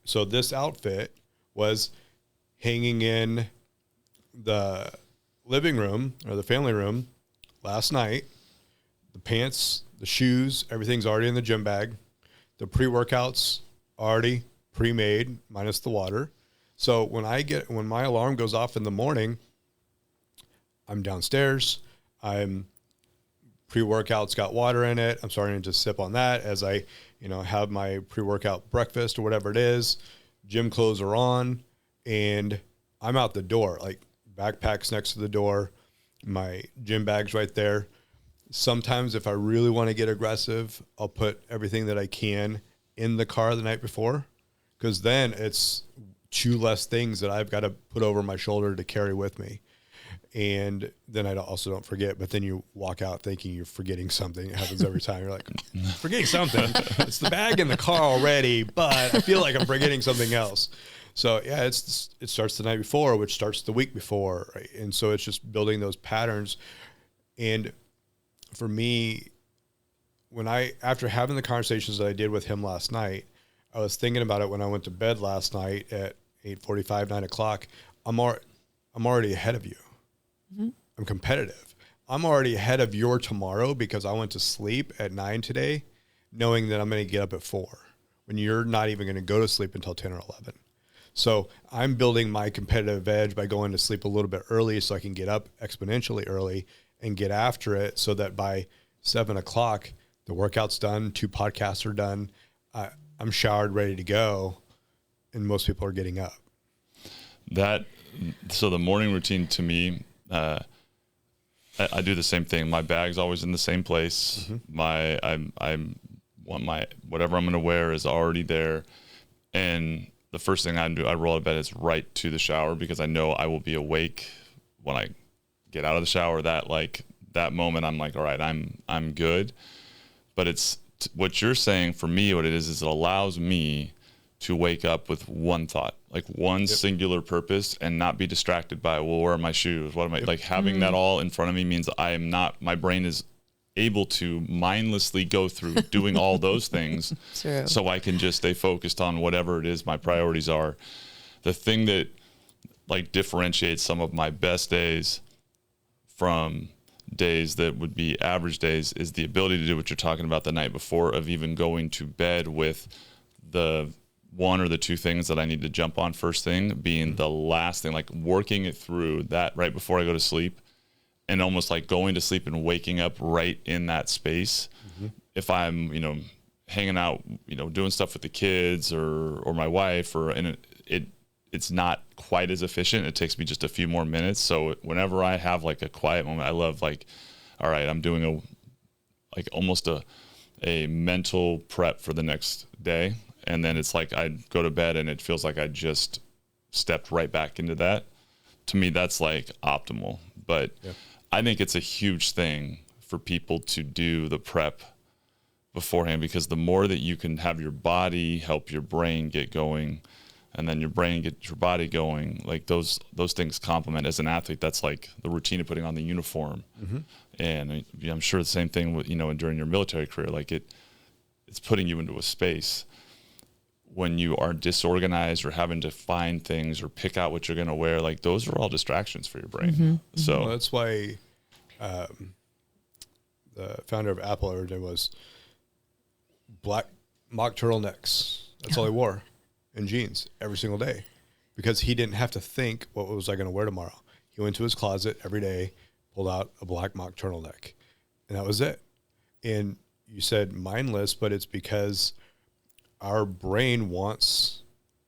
so this outfit was hanging in the living room or the family room last night. The pants, the shoes, everything's already in the gym bag. The pre-workouts already pre-made minus the water. So when my alarm goes off in the morning, I'm downstairs. Pre-workout's got water in it. I'm starting to sip on that as I, have my pre-workout breakfast or whatever it is. Gym clothes are on and I'm out the door, like backpack's next to the door. My gym bag's right there. Sometimes if I really want to get aggressive, I'll put everything that I can in the car the night before, because then it's 2 less things that I've got to put over my shoulder to carry with me. And then I also don't forget, but then you walk out thinking you're forgetting something. It happens every time. You're like, forgetting something. It's the bag in the car already, but I feel like I'm forgetting something else. So yeah, it starts the night before, which starts the week before. Right? And so it's just building those patterns. And for me, after having the conversations that I did with him last night, I was thinking about it when I went to bed last night at 8:45, 9 o'clock. I'm already ahead of you. Mm-hmm. I'm competitive. I'm already ahead of your tomorrow because I went to sleep at 9 today, knowing that I'm going to get up at 4 when you're not even going to go to sleep until 10 or 11. So I'm building my competitive edge by going to sleep a little bit early so I can get up exponentially early and get after it so that by 7 o'clock, the workout's done, 2 podcasts are done, I'm showered, ready to go, and most people are getting up. So the morning routine to me, I do the same thing. My bag's always in the same place. Mm-hmm. Whatever I'm going to wear is already there. And the first thing I do, I roll out of bed, is right to the shower because I know I will be awake when I get out of the shower. That moment, I'm like, all right, I'm good. But it's what you're saying for me. What it is it allows me to wake up with one thought, like one singular purpose, and not be distracted by, well, where are my shoes? What am I like? Having that all in front of me means my brain is able to mindlessly go through doing all those things. True. So I can just stay focused on whatever it is my priorities are. The thing that like differentiates some of my best days from days that would be average days is the ability to do what you're talking about the night before, of even going to bed with the 1 or the 2 things that I need to jump on first thing being the last thing, like working it through that right before I go to sleep, and almost like going to sleep and waking up right in that space. Mm-hmm. If I'm, hanging out, doing stuff with the kids or my wife, it's not quite as efficient. It takes me just a few more minutes. So whenever I have like a quiet moment, I love like, all right, I'm doing almost a mental prep for the next day. And then it's like I go to bed and it feels like I just stepped right back into that. To me, that's like optimal. But I think it's a huge thing for people to do the prep beforehand, because the more that you can have your body help your brain get going, and then your brain get your body going, like those things complement. As an athlete, that's like the routine of putting on the uniform. Mm-hmm. And I'm sure the same thing with, during your military career, like it's putting you into a space. When you are disorganized or having to find things or pick out what you're going to wear, like those are all distractions for your brain. Mm-hmm. So that's why the founder of Apple every day was black mock turtlenecks. That's all he wore, and jeans every single day, because he didn't have to think, what was I going to wear tomorrow? He went to his closet every day, pulled out a black mock turtleneck, and that was it. And you said mindless, but it's because our brain wants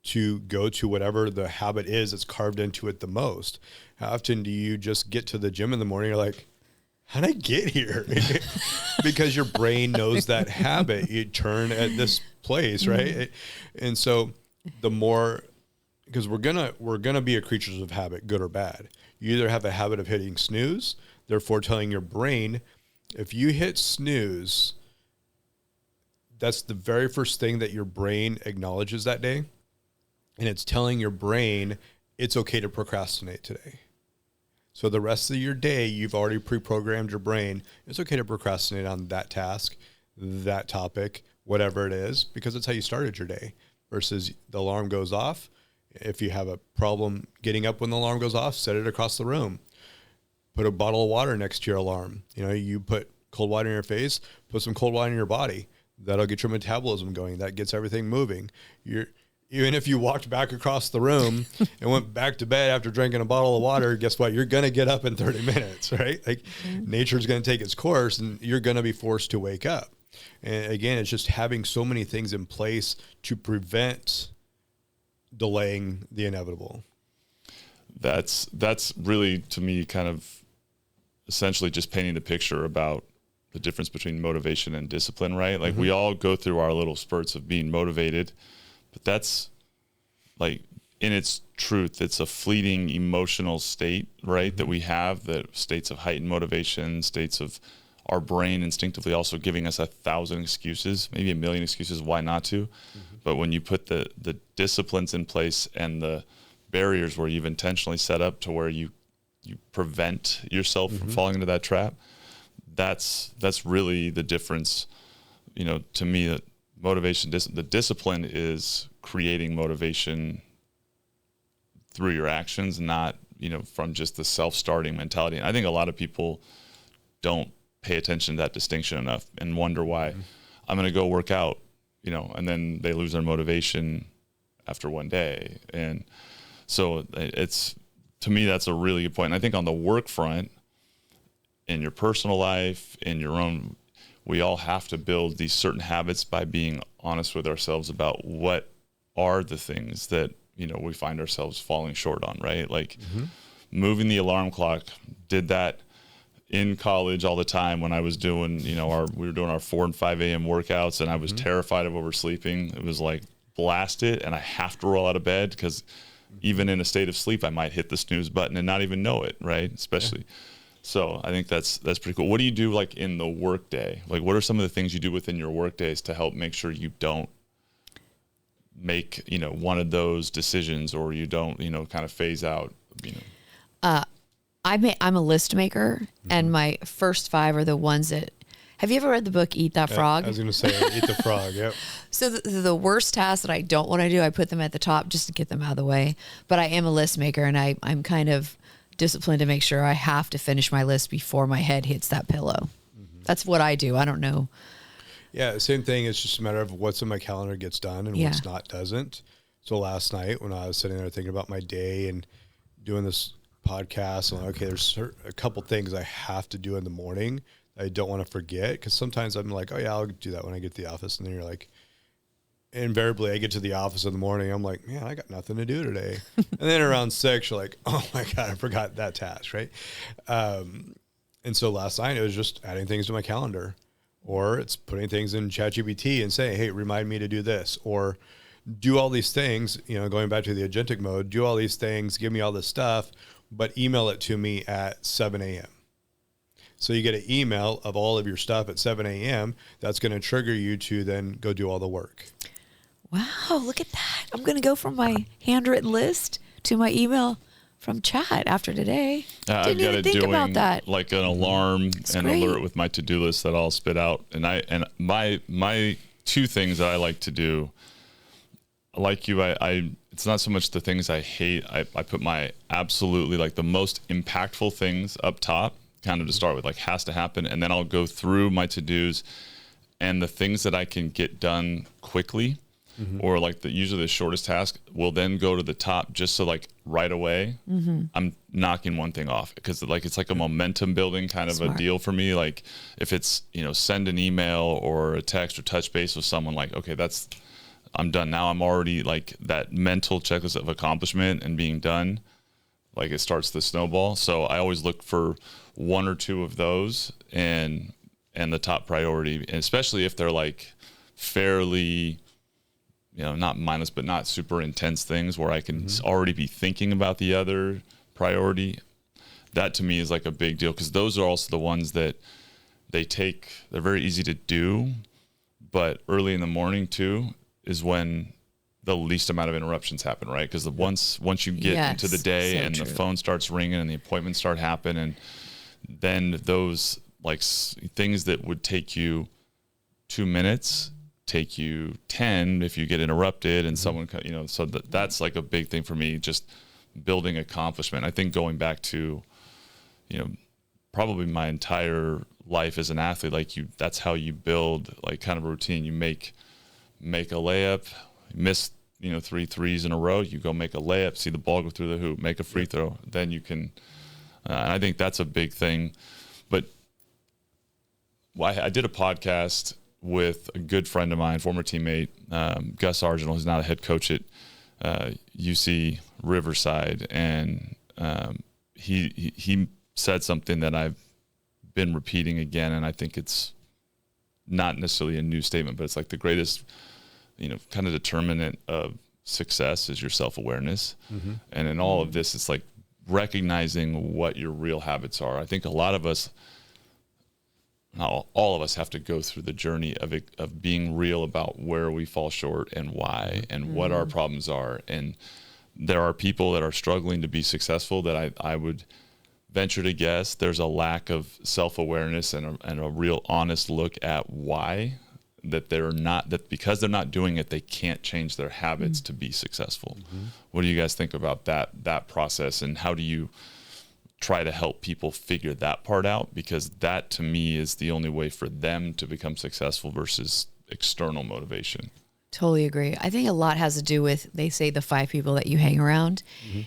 to go to whatever the habit is that's carved into it the most. How often do you just get to the gym in the morning? You're like, how'd I get here? Because your brain knows that habit. You turn at this place, right? And so the more, because we're gonna be a creatures of habit, good or bad. You either have a habit of hitting snooze, therefore telling your brain, if you hit snooze, that's the very first thing that your brain acknowledges that day. And it's telling your brain it's okay to procrastinate today. So the rest of your day, you've already pre-programmed your brain. It's okay to procrastinate on that task, that topic, whatever it is, because it's how you started your day. Versus the alarm goes off. If you have a problem getting up when the alarm goes off, set it across the room. Put a bottle of water next to your alarm. You put cold water in your face, put some cold water in your body. That'll get your metabolism going. That gets everything moving. Even if you walked back across the room and went back to bed after drinking a bottle of water, guess what? You're going to get up in 30 minutes, right? Like nature's going to take its course and you're going to be forced to wake up. And again, it's just having so many things in place to prevent delaying the inevitable. That's really, to me, kind of essentially just painting the picture about the difference between motivation and discipline, right? Like we all go through our little spurts of being motivated, but that's like in its truth, it's a fleeting emotional state, right? That we have, that states of heightened motivation, states of our brain instinctively also giving us 1,000 excuses, maybe 1,000,000 excuses why not to. But when you put the disciplines in place and the barriers where you've intentionally set up to where you prevent yourself from falling into that trap, that's really the difference. To me, that motivation, the discipline is creating motivation through your actions, not, from just the self-starting mentality. And I think a lot of people don't pay attention to that distinction enough and wonder why I'm going to go work out, and then they lose their motivation after one day. And so to me, that's a really good point. And I think on the work front, in your personal life, in your own, we all have to build these certain habits by being honest with ourselves about what are the things that, we find ourselves falling short on, right? Like moving the alarm clock, did that in college all the time when I was doing, we were doing our 4 and 5 a.m. workouts, and I was terrified of oversleeping. It was like, blast it, and I have to roll out of bed because even in a state of sleep, I might hit the snooze button and not even know it, right? Especially. So I think that's pretty cool. What do you do like in the work day? Like what are some of the things you do within your work days to help make sure you don't make, one of those decisions, or you don't, kind of phase out, I'm a list maker, and my first 5 are the ones that, have you ever read the book Eat That Frog? I was going to say, Eat the Frog, yep. So the worst tasks that I don't want to do, I put them at the top just to get them out of the way. But I am a list maker, and I'm kind of disciplined to make sure I have to finish my list before my head hits that pillow. That's what I do. I don't know. Yeah, same thing. It's just a matter of what's in my calendar gets done and what's not doesn't. So last night when I was sitting there thinking about my day and doing this podcast, I'm like, okay, there's a couple things I have to do in the morning I don't want to forget, because sometimes I'm like, oh yeah, I'll do that when I get to the office. And then you're like, invariably I get to the office in the morning, I'm like, man, I got nothing to do today. And then around 6, you're like, oh my God, I forgot that task, right? And so last night it was just adding things to my calendar, or it's putting things in ChatGPT and saying, hey, remind me to do this, or do all these things, going back to the agentic mode, do all these things, give me all this stuff, but email it to me at 7 a.m. So you get an email of all of your stuff at 7 a.m. That's going to trigger you to then go do all the work. Wow, look at that. I'm going to go from my handwritten list to my email from chat after today. I've got it doing that. Like an alarm and alert with my to-do list that I'll spit out. And my 2 things that I like to do, like you, I it's not so much the things I hate. I put my absolutely like the most impactful things up top, kind of to start with, like has to happen. And then I'll go through my to-dos and the things that I can get done quickly. or like usually the shortest task will then go to the top just so like right away I'm knocking one thing off, because like it's like a momentum building kind of a deal for me. Like if it's, send an email or a text or touch base with someone, like, okay, I'm done now. I'm already like that mental checklist of accomplishment and being done. Like it starts the snowball. So I always look for one or two of those and the top priority, and especially if they're like fairly, not mindless, but not super intense things where I can already be thinking about the other priority. That to me is like a big deal, because those are also the ones that they're very easy to do, but early in the morning too is when the least amount of interruptions happen, right? Because once you get into the day and the phone starts ringing and the appointments start happening, and then those like things that would take you 2 minutes take you 10 if you get interrupted and someone, so that's like a big thing for me, just building accomplishment. I think going back to, probably my entire life as an athlete, like that's how you build like kind of a routine. You make a layup, miss 3 threes in a row, you go make a layup, see the ball go through the hoop, make a free throw, then you can, and I think that's a big thing. But I did a podcast with a good friend of mine, former teammate, Gus Argenal, who's now the head coach at UC Riverside, and he said something that I've been repeating again, and I think it's not necessarily a new statement, but it's like the greatest, kind of determinant of success is your self-awareness. And in all of this, it's like recognizing what your real habits are. I think a lot of us, not all of us, have to go through the journey of being real about where we fall short and why and what our problems are. And there are people that are struggling to be successful that I would venture to guess there's a lack of self-awareness and a real honest look at why that because they're not doing it, they can't change their habits to be successful. What do you guys think about that process, and how do you try to help people figure that part out? Because that to me is the only way for them to become successful versus external motivation. Totally agree. I think a lot has to do with, they say, the 5 people that you hang around.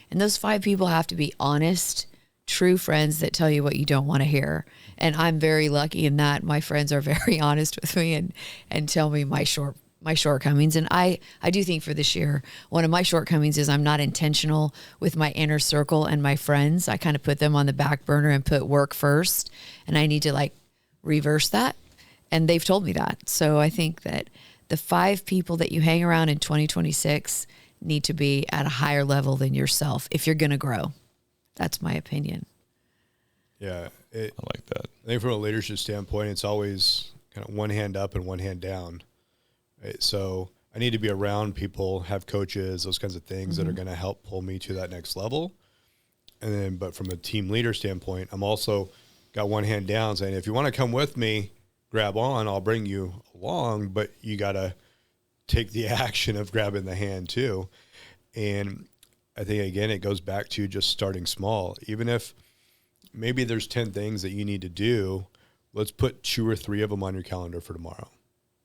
And those 5 people have to be honest, true friends that tell you what you don't want to hear. And I'm very lucky in that my friends are very honest with me and tell me my shortcomings. And I do think for this year, one of my shortcomings is I'm not intentional with my inner circle and my friends. I kind of put them on the back burner and put work first. And I need to like reverse that. And they've told me that. So I think that the 5 people that you hang around in 2026 need to be at a higher level than yourself if you're going to grow. That's my opinion. Yeah. I like that. I think from a leadership standpoint, it's always kind of one hand up and one hand down. Right? So I need to be around people, have coaches, those kinds of things that are going to help pull me to that next level. And then, but from a team leader standpoint, I'm also got one hand down saying, if you want to come with me, grab on, I'll bring you along, but you got to take the action of grabbing the hand too. And I think, again, it goes back to just starting small. Even if maybe there's 10 things that you need to do, let's put 2 or 3 of them on your calendar for tomorrow.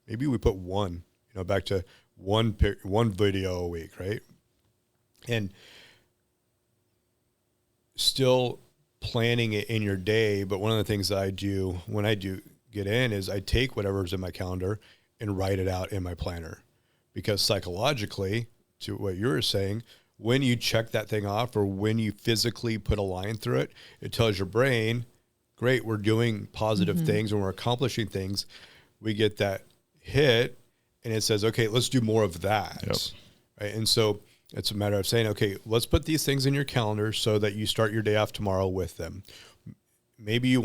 Maybe we put one, back to one video a week, right? And still planning it in your day. But one of the things that I do when I do get in is I take whatever's in my calendar and write it out in my planner. Because psychologically, to what you were saying, when you check that thing off or when you physically put a line through it, it tells your brain, great, we're doing positive things and we're accomplishing things. We get that hit and it says, okay, let's do more of that. Yep. Right? And so it's a matter of saying, okay, let's put these things in your calendar so that you start your day off tomorrow with them. Maybe you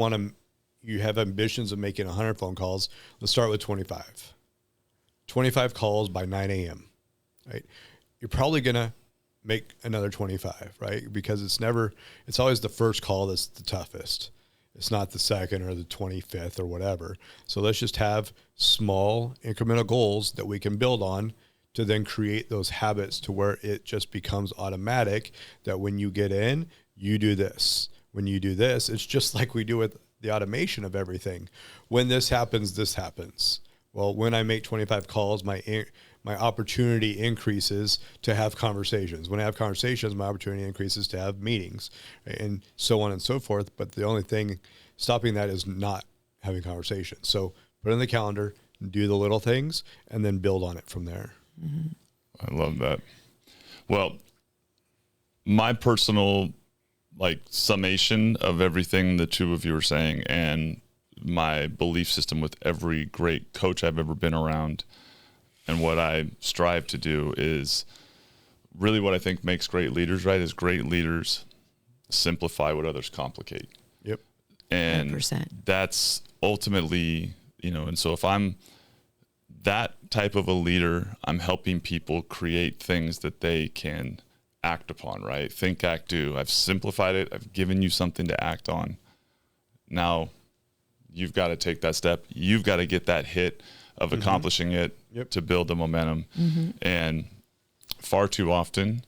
have ambitions of making 100 phone calls. Let's start with 25. 25 calls by 9 a.m., right? You're probably going to make another 25, right? Because it's always the first call that's the toughest. It's not the second or the 25th or whatever. So let's just have small incremental goals that we can build on to then create those habits to where it just becomes automatic that when you get in, you do this. When you do this, it's just like we do with the automation of everything. When this happens, this happens. Well, when I make 25 calls, my my opportunity increases to have conversations. When I have conversations, my opportunity increases to have meetings, right? And so on and so forth. But the only thing stopping that is not having conversations. So put it in the calendar, do the little things, and then build on it from there. I love that. Well, my personal summation of everything the two of you are saying, and my belief system with every great coach I've ever been around, and what I strive to do is really what I think makes great leaders, right? Is great leaders simplify what others complicate. Yep. And 100%. that's ultimately, and so if I'm that type of a leader, I'm helping people create things that they can act upon, right? Think, act, do. I've simplified it. I've given you something to act on. Now you've got to take that step. You've got to get that hit of accomplishing it to build the momentum. And far too often,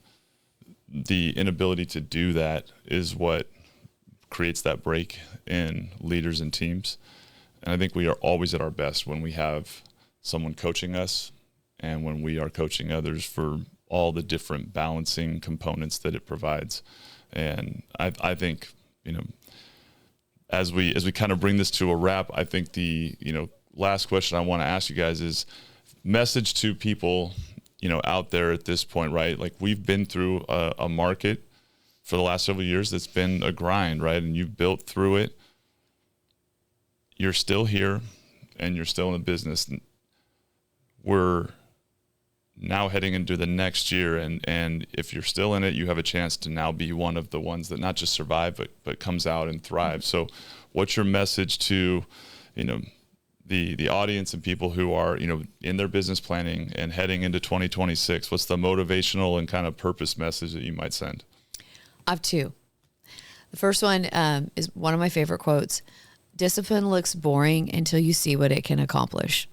the inability to do that is what creates that break in leaders and teams. And I think we are always at our best when we have someone coaching us and when we are coaching others for all the different balancing components that it provides. And I think, as we kind of bring this to a wrap, I think the, last question I want to ask you guys is message to people, out there at this point, right? Like, we've been through a market for the last several years that's been a grind, right? And you've built through it. You're still here and you're still in the business. We're now heading into the next year, and if you're still in it, you have a chance to now be one of the ones that not just survive but comes out and thrives. So what's your message to the audience and people who are in their business planning and heading into 2026? What's the motivational and kind of purpose message that you might send? I have two. The first one is one of my favorite quotes: discipline looks boring until you see what it can accomplish.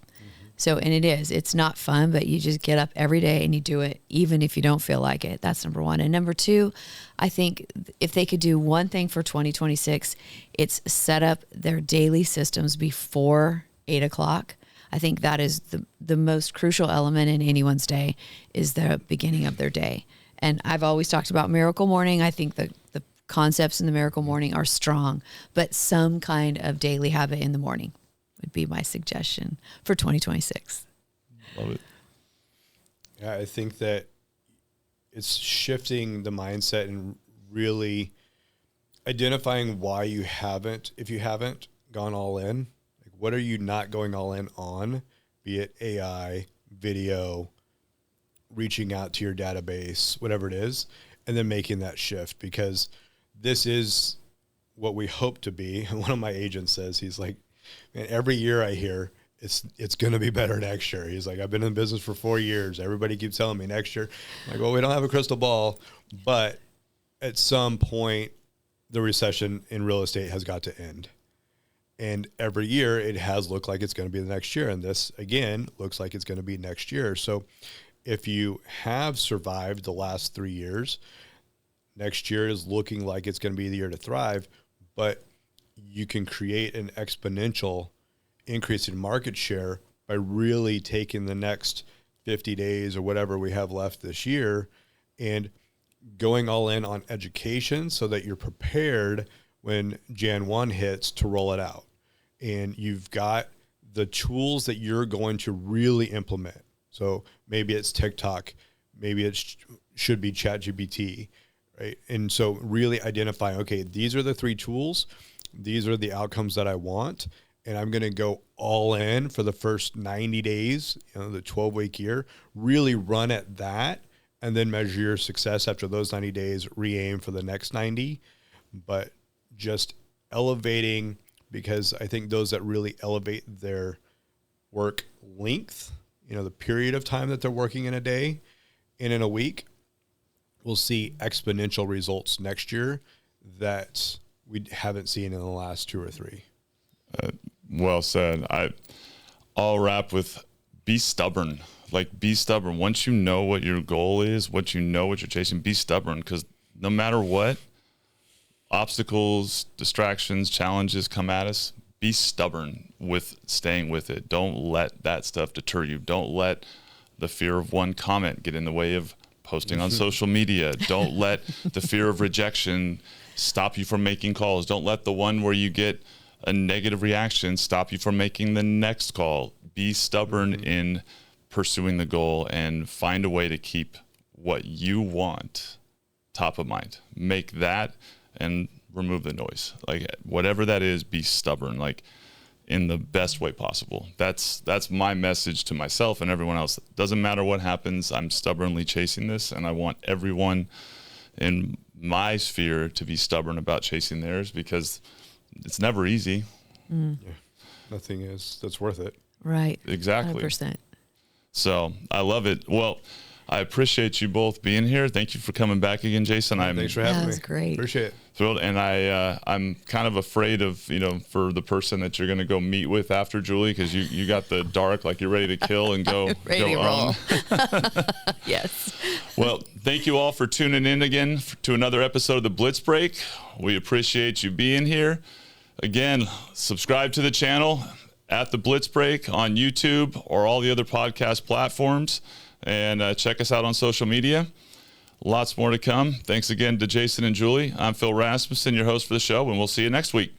So, and it's not fun, but you just get up every day and you do it, even if you don't feel like it. That's number one. And number two, I think if they could do one thing for 2026, it's set up their daily systems before 8 o'clock. I think that is the most crucial element in anyone's day, is the beginning of their day. And I've always talked about Miracle Morning. I think the concepts in the Miracle Morning are strong, but some kind of daily habit in the morning would be my suggestion for 2026. Love it. Yeah, I think that it's shifting the mindset and really identifying why you haven't, if you haven't gone all in. Like, what are you not going all in on? Be it AI, video, reaching out to your database, whatever it is, and then making that shift, because this is what we hope to be. And one of my agents says, he's like, man, every year I hear it's going to be better next year. He's like, I've been in business for 4 years. Everybody keeps telling me next year. I'm like, well, we don't have a crystal ball, but at some point the recession in real estate has got to end. And every year it has looked like it's going to be the next year. And this, again, looks like it's going to be next year. So if you have survived the last 3 years, next year is looking like it's going to be the year to thrive. But you can create an exponential increase in market share by really taking the next 50 days or whatever we have left this year and going all in on education so that you're prepared when Jan 1 hits to roll it out. And you've got the tools that you're going to really implement. So maybe it's TikTok, maybe it should be ChatGPT, right? And so really identify, okay, these are the 3 tools. These are the outcomes that I want, and I'm going to go all in for the first 90 days, the 12-week year, really run at that, and then measure your success after those 90 days, re-aim for the next 90, but just elevating, because I think those that really elevate their work length, the period of time that they're working in a day and in a week, will see exponential results next year that we haven't seen in the last 2 or 3. Well said. I'll wrap with be stubborn. Like, be stubborn. Once you know what your goal is, what you're chasing, be stubborn, because no matter what obstacles, distractions, challenges come at us, be stubborn with staying with it. Don't let that stuff deter you. Don't let the fear of one comment get in the way of posting on social media. Don't let the fear of rejection stop you from making calls. Don't let the one where you get a negative reaction stop you from making the next call. Be stubborn in pursuing the goal and find a way to keep what you want top of mind. Make that and remove the noise. Like whatever that is, be stubborn, like in the best way possible. That's my message to myself and everyone else. Doesn't matter what happens, I'm stubbornly chasing this, and I want everyone in my sphere to be stubborn about chasing theirs, because it's never easy. Yeah. Nothing is that's worth it. Right. Exactly. 100%. So I love it. Well, I appreciate you both being here. Thank you for coming back again, Jayson. Thanks for having me. That was great. Appreciate it. Thrilled, and I'm kind of afraid of, for the person that you're going to go meet with after Julie, because you got the dark, like you're ready to kill and go Ready go to own. roll. Yes. Well, thank you all for tuning in again to another episode of the Blitz Break. We appreciate you being here. Again, subscribe to the channel at the Blitz Break on YouTube or all the other podcast platforms, and check us out on social media. Lots more to come. Thanks again to Jayson and Julie. I'm Phil Rasmussen, your host for the show, and we'll see you next week.